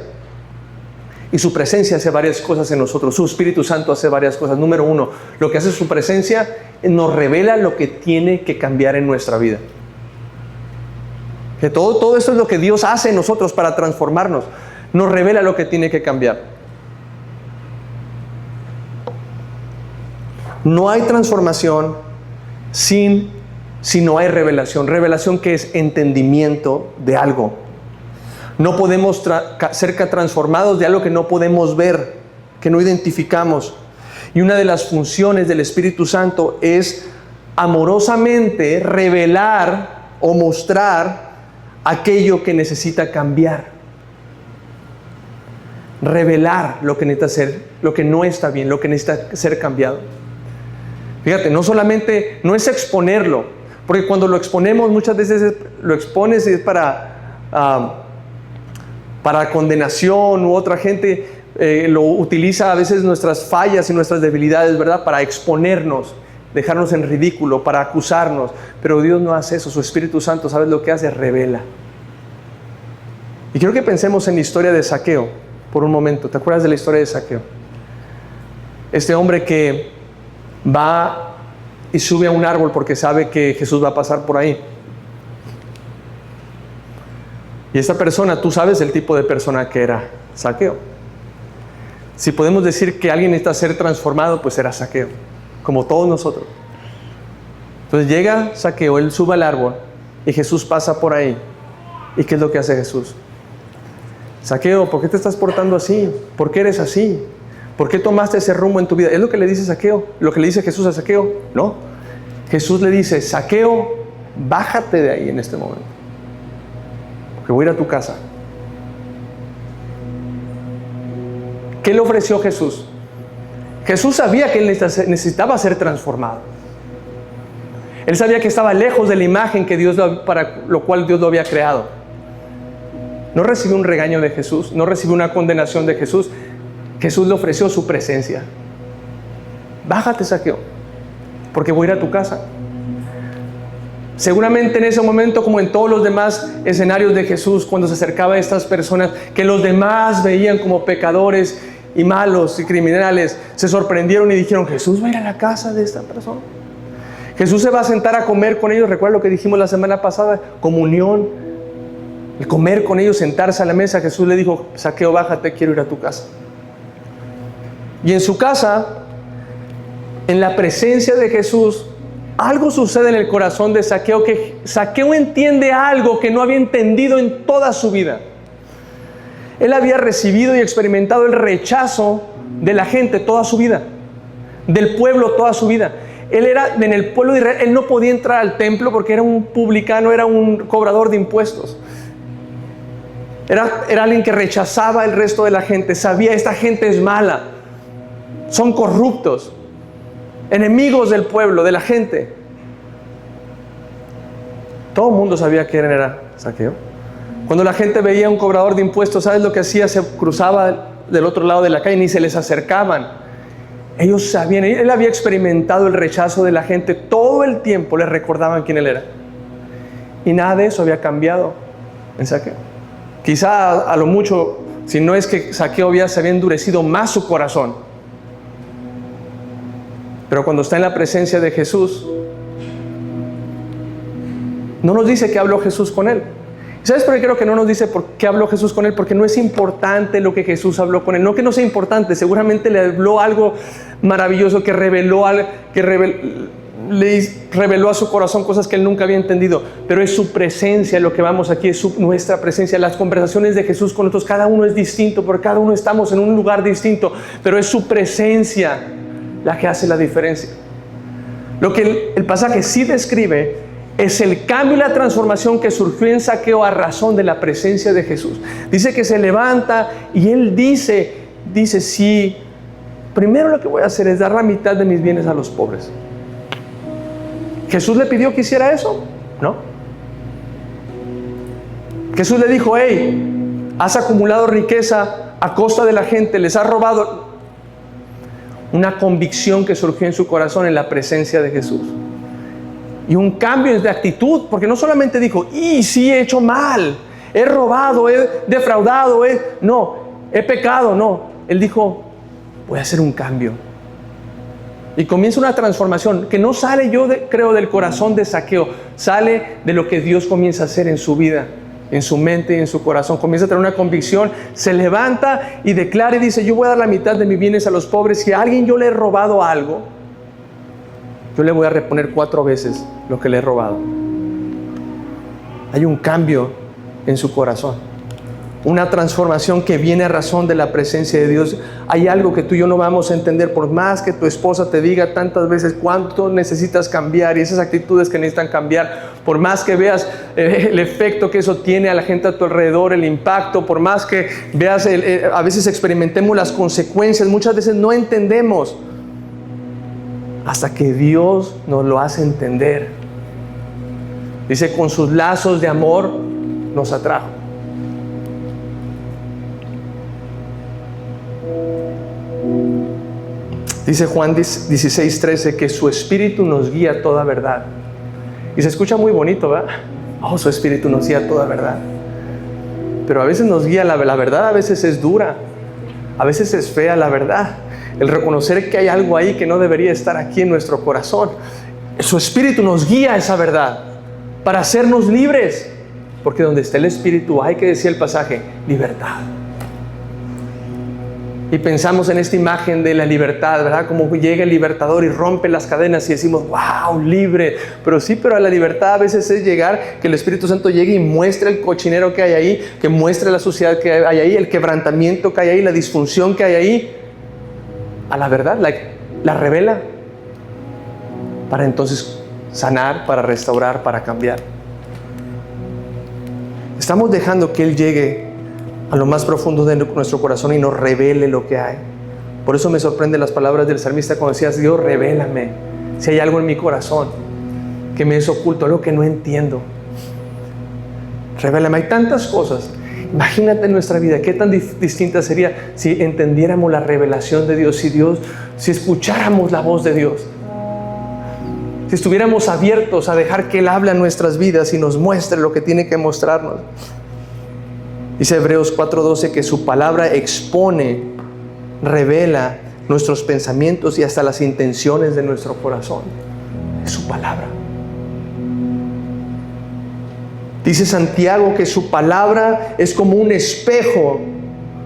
Y su presencia hace varias cosas en nosotros. Su Espíritu Santo hace varias cosas. Número uno, lo que hace su presencia nos revela lo que tiene que cambiar en nuestra vida. Que todo esto es lo que Dios hace en nosotros para transformarnos. Nos revela lo que tiene que cambiar. No hay transformación si no hay revelación. Revelación, que es entendimiento de algo. No podemos ser transformados de algo que no podemos ver, que no identificamos. Y una de las funciones del Espíritu Santo es amorosamente revelar o mostrar aquello que necesita cambiar. Revelar lo que necesita ser, lo que no está bien, lo que necesita ser cambiado. Fíjate, no solamente, no es exponerlo, porque cuando lo exponemos muchas veces lo expones y es para condenación, u otra gente lo utiliza a veces nuestras fallas y nuestras debilidades, ¿verdad? Para exponernos, dejarnos en ridículo, para acusarnos. Pero Dios no hace eso. Su Espíritu Santo, ¿sabes lo que hace? Revela. Y quiero que pensemos en la historia de Zaqueo por un momento. ¿Te acuerdas de la historia de Zaqueo? Este hombre que va y sube a un árbol porque sabe que Jesús va a pasar por ahí. Y esta persona, tú sabes el tipo de persona que era Zaqueo. Si podemos decir que alguien necesita ser transformado, pues era Zaqueo, como todos nosotros. Entonces llega Zaqueo, él sube al árbol y Jesús pasa por ahí. ¿Y qué es lo que hace Jesús? Zaqueo, ¿por qué te estás portando así? ¿Por qué eres así? ¿Por qué tomaste ese rumbo en tu vida? ¿Es lo que le dice Zaqueo? ¿Lo que le dice Jesús a Zaqueo? No. Jesús le dice: Zaqueo, bájate de ahí en este momento, que voy a ir a tu casa. ¿Qué le ofreció Jesús? Jesús sabía que él necesitaba ser transformado. Él sabía que estaba lejos de la imagen que Dios, para lo cual Dios lo había creado. No recibió un regaño de Jesús, no recibió una condenación de Jesús. Jesús le ofreció su presencia. Bájate, Zaqueo, porque voy a ir a tu casa. Seguramente en ese momento, como en todos los demás escenarios de Jesús, cuando se acercaba a estas personas que los demás veían como pecadores y malos y criminales, se sorprendieron y dijeron: Jesús va a ir a la casa de esta persona. Jesús se va a sentar a comer con ellos. Recuerda lo que dijimos la semana pasada: comunión, el comer con ellos, sentarse a la mesa. Jesús le dijo: Zaqueo, bájate, quiero ir a tu casa. Y en su casa, en la presencia de Jesús, algo sucede en el corazón de Zaqueo, que Zaqueo entiende algo que no había entendido en toda su vida. Él había recibido y experimentado el rechazo de la gente toda su vida, del pueblo toda su vida. Él era en el pueblo de Israel, él no podía entrar al templo porque era un publicano, era un cobrador de impuestos. Era alguien que rechazaba el resto de la gente, sabía, esta gente es mala, son corruptos, enemigos del pueblo, de la gente. Todo el mundo sabía quién era Zaqueo. Cuando la gente veía a un cobrador de impuestos, ¿sabes lo que hacía? Se cruzaba del otro lado de la calle, ni se les acercaban. Ellos sabían, él había experimentado el rechazo de la gente, todo el tiempo les recordaban quién él era. Y nada de eso había cambiado en Zaqueo. Quizá a lo mucho, si no es que Zaqueo se había endurecido más su corazón. Pero cuando está en la presencia de Jesús, no nos dice que habló Jesús con él. ¿Sabes por qué creo que no nos dice por qué habló Jesús con él? Porque no es importante lo que Jesús habló con él. No que no sea importante, seguramente le habló algo maravilloso que le reveló a su corazón cosas que él nunca había entendido. Pero es su presencia lo que vamos aquí, es nuestra presencia. Las conversaciones de Jesús con nosotros, cada uno es distinto, porque cada uno estamos en un lugar distinto. Pero es su presencia la que hace la diferencia. Lo que el pasaje sí describe es el cambio y la transformación que surgió en Zaqueo a razón de la presencia de Jesús. Dice que se levanta y él dice, sí, primero lo que voy a hacer es dar la mitad de mis bienes a los pobres. ¿Jesús le pidió que hiciera eso? No. Jesús le dijo, hey, has acumulado riqueza a costa de la gente, les has robado. Una convicción que surgió en su corazón en la presencia de Jesús. Y un cambio de actitud, porque no solamente dijo, sí he hecho mal, he robado, he defraudado, he pecado, no. Él dijo, voy a hacer un cambio. Y comienza una transformación que no sale, creo, del corazón de Zaqueo, sale de lo que Dios comienza a hacer en su vida, en su mente y en su corazón. Comienza a tener una convicción, se levanta y declara y dice, yo voy a dar la mitad de mis bienes a los pobres. Si a alguien yo le he robado algo, yo le voy a reponer 4 veces lo que le he robado. Hay un cambio en su corazón, una transformación que viene a razón de la presencia de Dios. Hay algo que tú y yo no vamos a entender, por más que tu esposa te diga tantas veces cuánto necesitas cambiar y esas actitudes que necesitan cambiar, por más que veas el efecto que eso tiene a la gente a tu alrededor, el impacto, por más que veas, a veces experimentemos las consecuencias, muchas veces no entendemos hasta que Dios nos lo hace entender. Dice, con sus lazos de amor nos atrajo. Dice Juan 16:13 que su espíritu nos guía a toda verdad. Y se escucha muy bonito, ¿verdad? Su espíritu nos guía a toda verdad. Pero a veces nos guía la verdad, a veces es dura, a veces es fea la verdad. El reconocer que hay algo ahí que no debería estar aquí en nuestro corazón. Su espíritu nos guía a esa verdad para hacernos libres. Porque donde está el espíritu hay, que decía el pasaje, libertad. Y pensamos en esta imagen de la libertad, ¿verdad? Como llega el libertador y rompe las cadenas y decimos, wow, libre. Pero la libertad a veces es llegar, que el Espíritu Santo llegue y muestre el cochinero que hay ahí, que muestre la suciedad que hay ahí, el quebrantamiento que hay ahí, la disfunción que hay ahí. A la verdad, la revela para entonces sanar, para restaurar, para cambiar. Estamos dejando que Él llegue a lo más profundo de nuestro corazón y nos revele lo que hay. Por eso me sorprende las palabras del salmista cuando decías, Dios, revélame si hay algo en mi corazón que me es oculto, algo que no entiendo. Revélame, hay tantas cosas. Imagínate en nuestra vida, qué tan distinta sería si entendiéramos la revelación de Dios, si escucháramos la voz de Dios, si estuviéramos abiertos a dejar que Él hable en nuestras vidas y nos muestre lo que tiene que mostrarnos. Dice Hebreos 4:12 que su palabra expone, revela nuestros pensamientos y hasta las intenciones de nuestro corazón. Es su palabra. Dice Santiago que su palabra es como un espejo.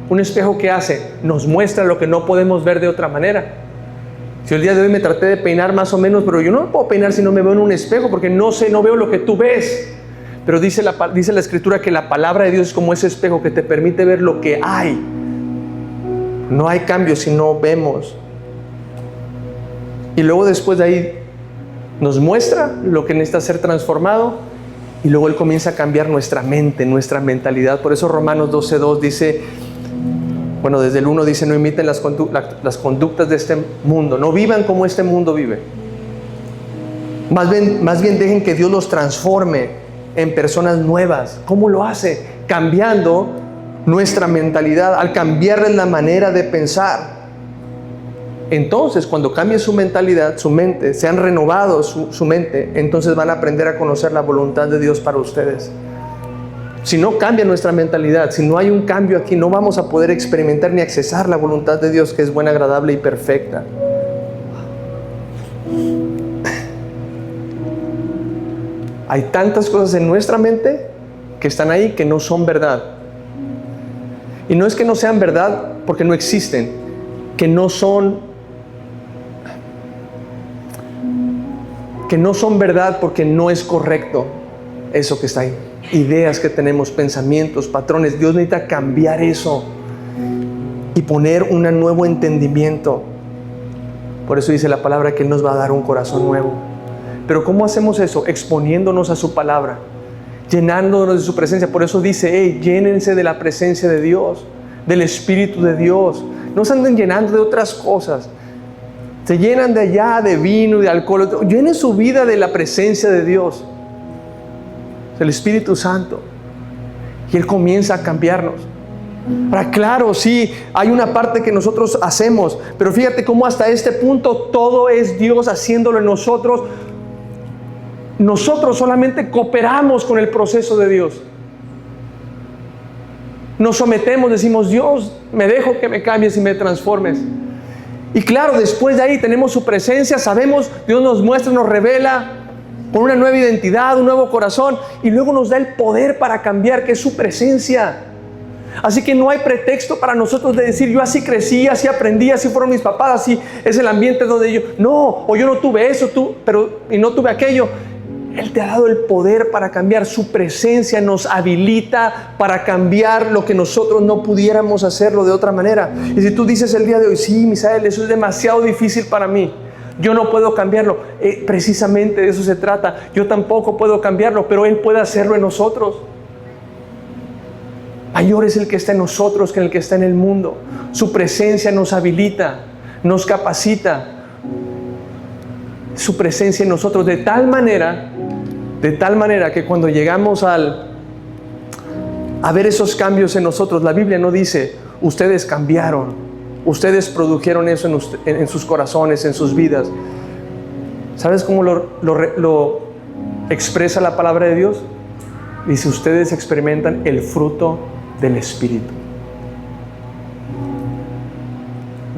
Un espejo que hace, nos muestra lo que no podemos ver de otra manera. Si el día de hoy me traté de peinar más o menos, pero yo no me puedo peinar si no me veo en un espejo, porque no veo lo que tú ves. Pero dice la Escritura que la palabra de Dios es como ese espejo que te permite ver lo que hay. No hay cambio si no vemos. Y luego después de ahí nos muestra lo que necesita ser transformado, y luego Él comienza a cambiar nuestra mente, nuestra mentalidad. Por eso Romanos 12:2 dice, bueno, desde el 1 dice, no imiten las conductas de este mundo, no vivan como este mundo vive. Más bien dejen que Dios los transforme en personas nuevas. ¿Cómo lo hace? Cambiando nuestra mentalidad, al cambiarles la manera de pensar. Entonces, cuando cambie su mentalidad, su mente, se han renovado su mente, entonces van a aprender a conocer la voluntad de Dios para ustedes. Si no cambia nuestra mentalidad, si no hay un cambio aquí, no vamos a poder experimentar ni accesar la voluntad de Dios, que es buena, agradable y perfecta. Hay tantas cosas en nuestra mente que están ahí que no son verdad. Y no es que no sean verdad porque no existen, que no son verdad porque no es correcto eso que está ahí. Ideas que tenemos, pensamientos, patrones. Dios necesita cambiar eso y poner un nuevo entendimiento. Por eso dice la palabra que Él nos va a dar un corazón nuevo. Pero ¿cómo hacemos eso? Exponiéndonos a su palabra, llenándonos de su presencia. Por eso dice, llénense de la presencia de Dios, del Espíritu de Dios. No se anden llenando de otras cosas. Se llenan de allá, de vino, de alcohol. Llenen su vida de la presencia de Dios, del Espíritu Santo. Y Él comienza a cambiarnos. Ahora, claro, sí, hay una parte que nosotros hacemos, pero fíjate cómo hasta este punto todo es Dios haciéndolo en nosotros. Nosotros solamente cooperamos con el proceso de Dios. Nos sometemos, decimos, Dios, me dejo que me cambies y me transformes. Y claro, después de ahí tenemos su presencia, sabemos, Dios nos muestra, nos revela con una nueva identidad, un nuevo corazón, y luego nos da el poder para cambiar, que es su presencia. Así que no hay pretexto para nosotros de decir, yo así crecí, así aprendí, así fueron mis papás, así es el ambiente donde yo... No, o yo no tuve eso, y no tuve aquello. Él te ha dado el poder para cambiar. Su presencia nos habilita para cambiar lo que nosotros no pudiéramos hacerlo de otra manera. Y si tú dices el día de hoy, sí, Misael, eso es demasiado difícil para mí, yo no puedo cambiarlo, precisamente de eso se trata. Yo tampoco puedo cambiarlo, pero Él puede hacerlo en nosotros. Mayor es el que está en nosotros que el que está en el mundo. Su presencia nos habilita, nos capacita. Su presencia en nosotros de tal manera que cuando llegamos a ver esos cambios en nosotros, la Biblia no dice, ustedes cambiaron, ustedes produjeron eso en sus corazones, en sus vidas. ¿Sabes cómo lo expresa la palabra de Dios? Dice, ustedes experimentan el fruto del Espíritu.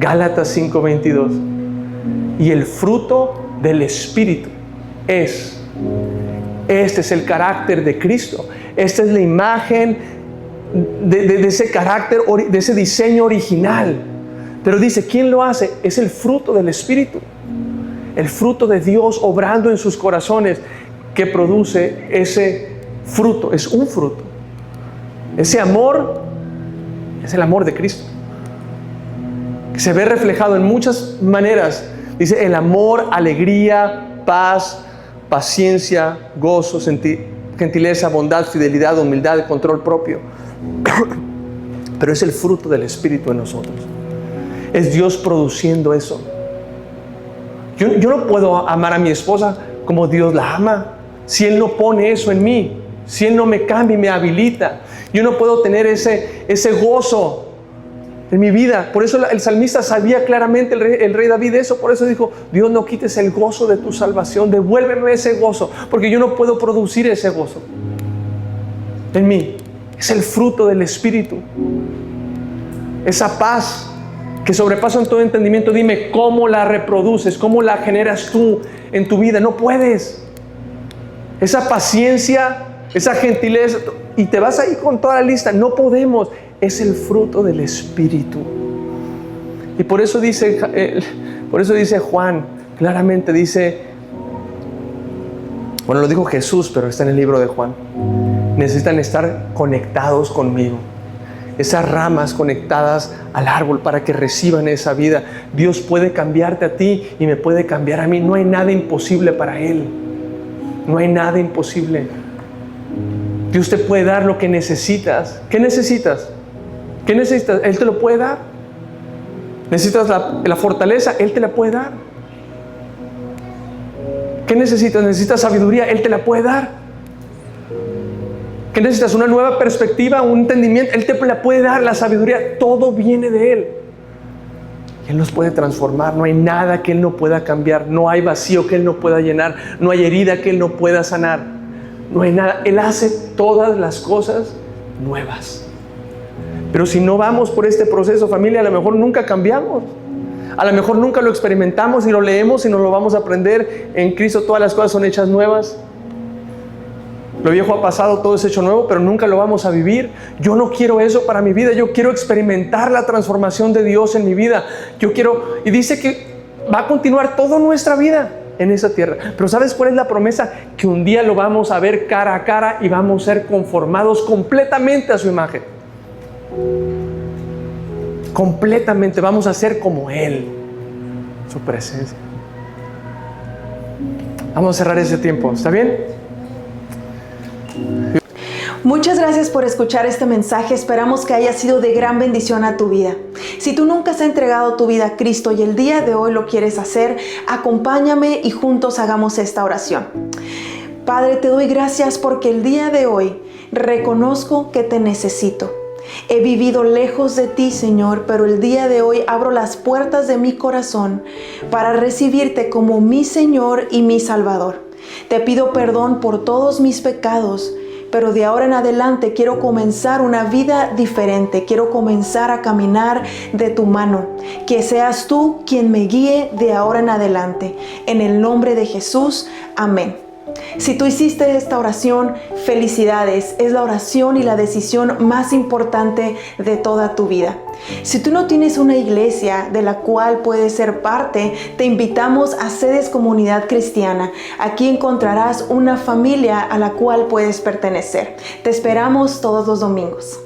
Gálatas 5:22. Y el fruto del Espíritu este es el carácter de Cristo. Esta es la imagen de ese carácter, de ese diseño original. Pero dice, ¿quién lo hace? Es el fruto del Espíritu. El fruto de Dios obrando en sus corazones que produce ese fruto. Es un fruto. Ese amor es el amor de Cristo, que se ve reflejado en muchas maneras. Dice el amor, alegría, paz, paciencia, gozo, gentileza, bondad, fidelidad, humildad, control propio. Pero es el fruto del Espíritu en nosotros. Es Dios produciendo eso. Yo no puedo amar a mi esposa como Dios la ama si Él no pone eso en mí, si Él no me cambia y me habilita. Yo no puedo tener ese gozo en mi vida. Por eso el salmista sabía claramente, el rey David, eso. Por eso dijo, Dios, no quites el gozo de tu salvación, devuélveme ese gozo, porque yo no puedo producir ese gozo en mí. Es el fruto del Espíritu, esa paz que sobrepasa en todo entendimiento. Dime, ¿cómo la reproduces? ¿Cómo la generas tú en tu vida? No puedes. Esa paciencia, esa gentileza, y te vas ahí con toda la lista. No podemos. Es el fruto del Espíritu. Y por eso dice Por eso dice Juan, claramente dice, bueno, lo dijo Jesús, pero está en el libro de Juan. Necesitan estar conectados conmigo. Esas ramas conectadas al árbol para que reciban esa vida. Dios puede cambiarte a ti y me puede cambiar a mí. No hay nada imposible para Él. No hay nada imposible. Dios te puede dar lo que necesitas. ¿Qué necesitas? ¿Qué necesitas? Él te lo puede dar. ¿Necesitas la fortaleza? Él te la puede dar. ¿Qué necesitas? ¿Necesitas sabiduría? Él te la puede dar. ¿Qué necesitas? ¿Una nueva perspectiva? ¿Un entendimiento? Él te la puede dar, la sabiduría. Todo viene de Él. Él nos puede transformar. No hay nada que Él no pueda cambiar. No hay vacío que Él no pueda llenar. No hay herida que Él no pueda sanar. No hay nada. Él hace todas las cosas nuevas. Pero si no vamos por este proceso, familia, a lo mejor nunca cambiamos. A lo mejor nunca lo experimentamos y lo leemos y nos lo vamos a aprender. En Cristo todas las cosas son hechas nuevas. Lo viejo ha pasado, todo es hecho nuevo, pero nunca lo vamos a vivir. Yo no quiero eso para mi vida. Yo quiero experimentar la transformación de Dios en mi vida. Yo quiero, y dice que va a continuar toda nuestra vida en esa tierra. Pero ¿sabes cuál es la promesa? Que un día lo vamos a ver cara a cara y vamos a ser conformados completamente a su imagen. Completamente, vamos a ser como Él, su presencia. Vamos a cerrar ese tiempo, ¿está bien? Muchas gracias por escuchar este mensaje. Esperamos que haya sido de gran bendición a tu vida. Si tú nunca has entregado tu vida a Cristo y el día de hoy lo quieres hacer, acompáñame y juntos hagamos esta oración. Padre, te doy gracias porque el día de hoy reconozco que te necesito. He vivido lejos de ti, Señor, pero el día de hoy abro las puertas de mi corazón para recibirte como mi Señor y mi Salvador. Te pido perdón por todos mis pecados, pero de ahora en adelante quiero comenzar una vida diferente. Quiero comenzar a caminar de tu mano. Que seas tú quien me guíe de ahora en adelante. En el nombre de Jesús, amén. Si tú hiciste esta oración, felicidades. Es la oración y la decisión más importante de toda tu vida. Si tú no tienes una iglesia de la cual puedes ser parte, te invitamos a Sedes Comunidad Cristiana. Aquí encontrarás una familia a la cual puedes pertenecer. Te esperamos todos los domingos.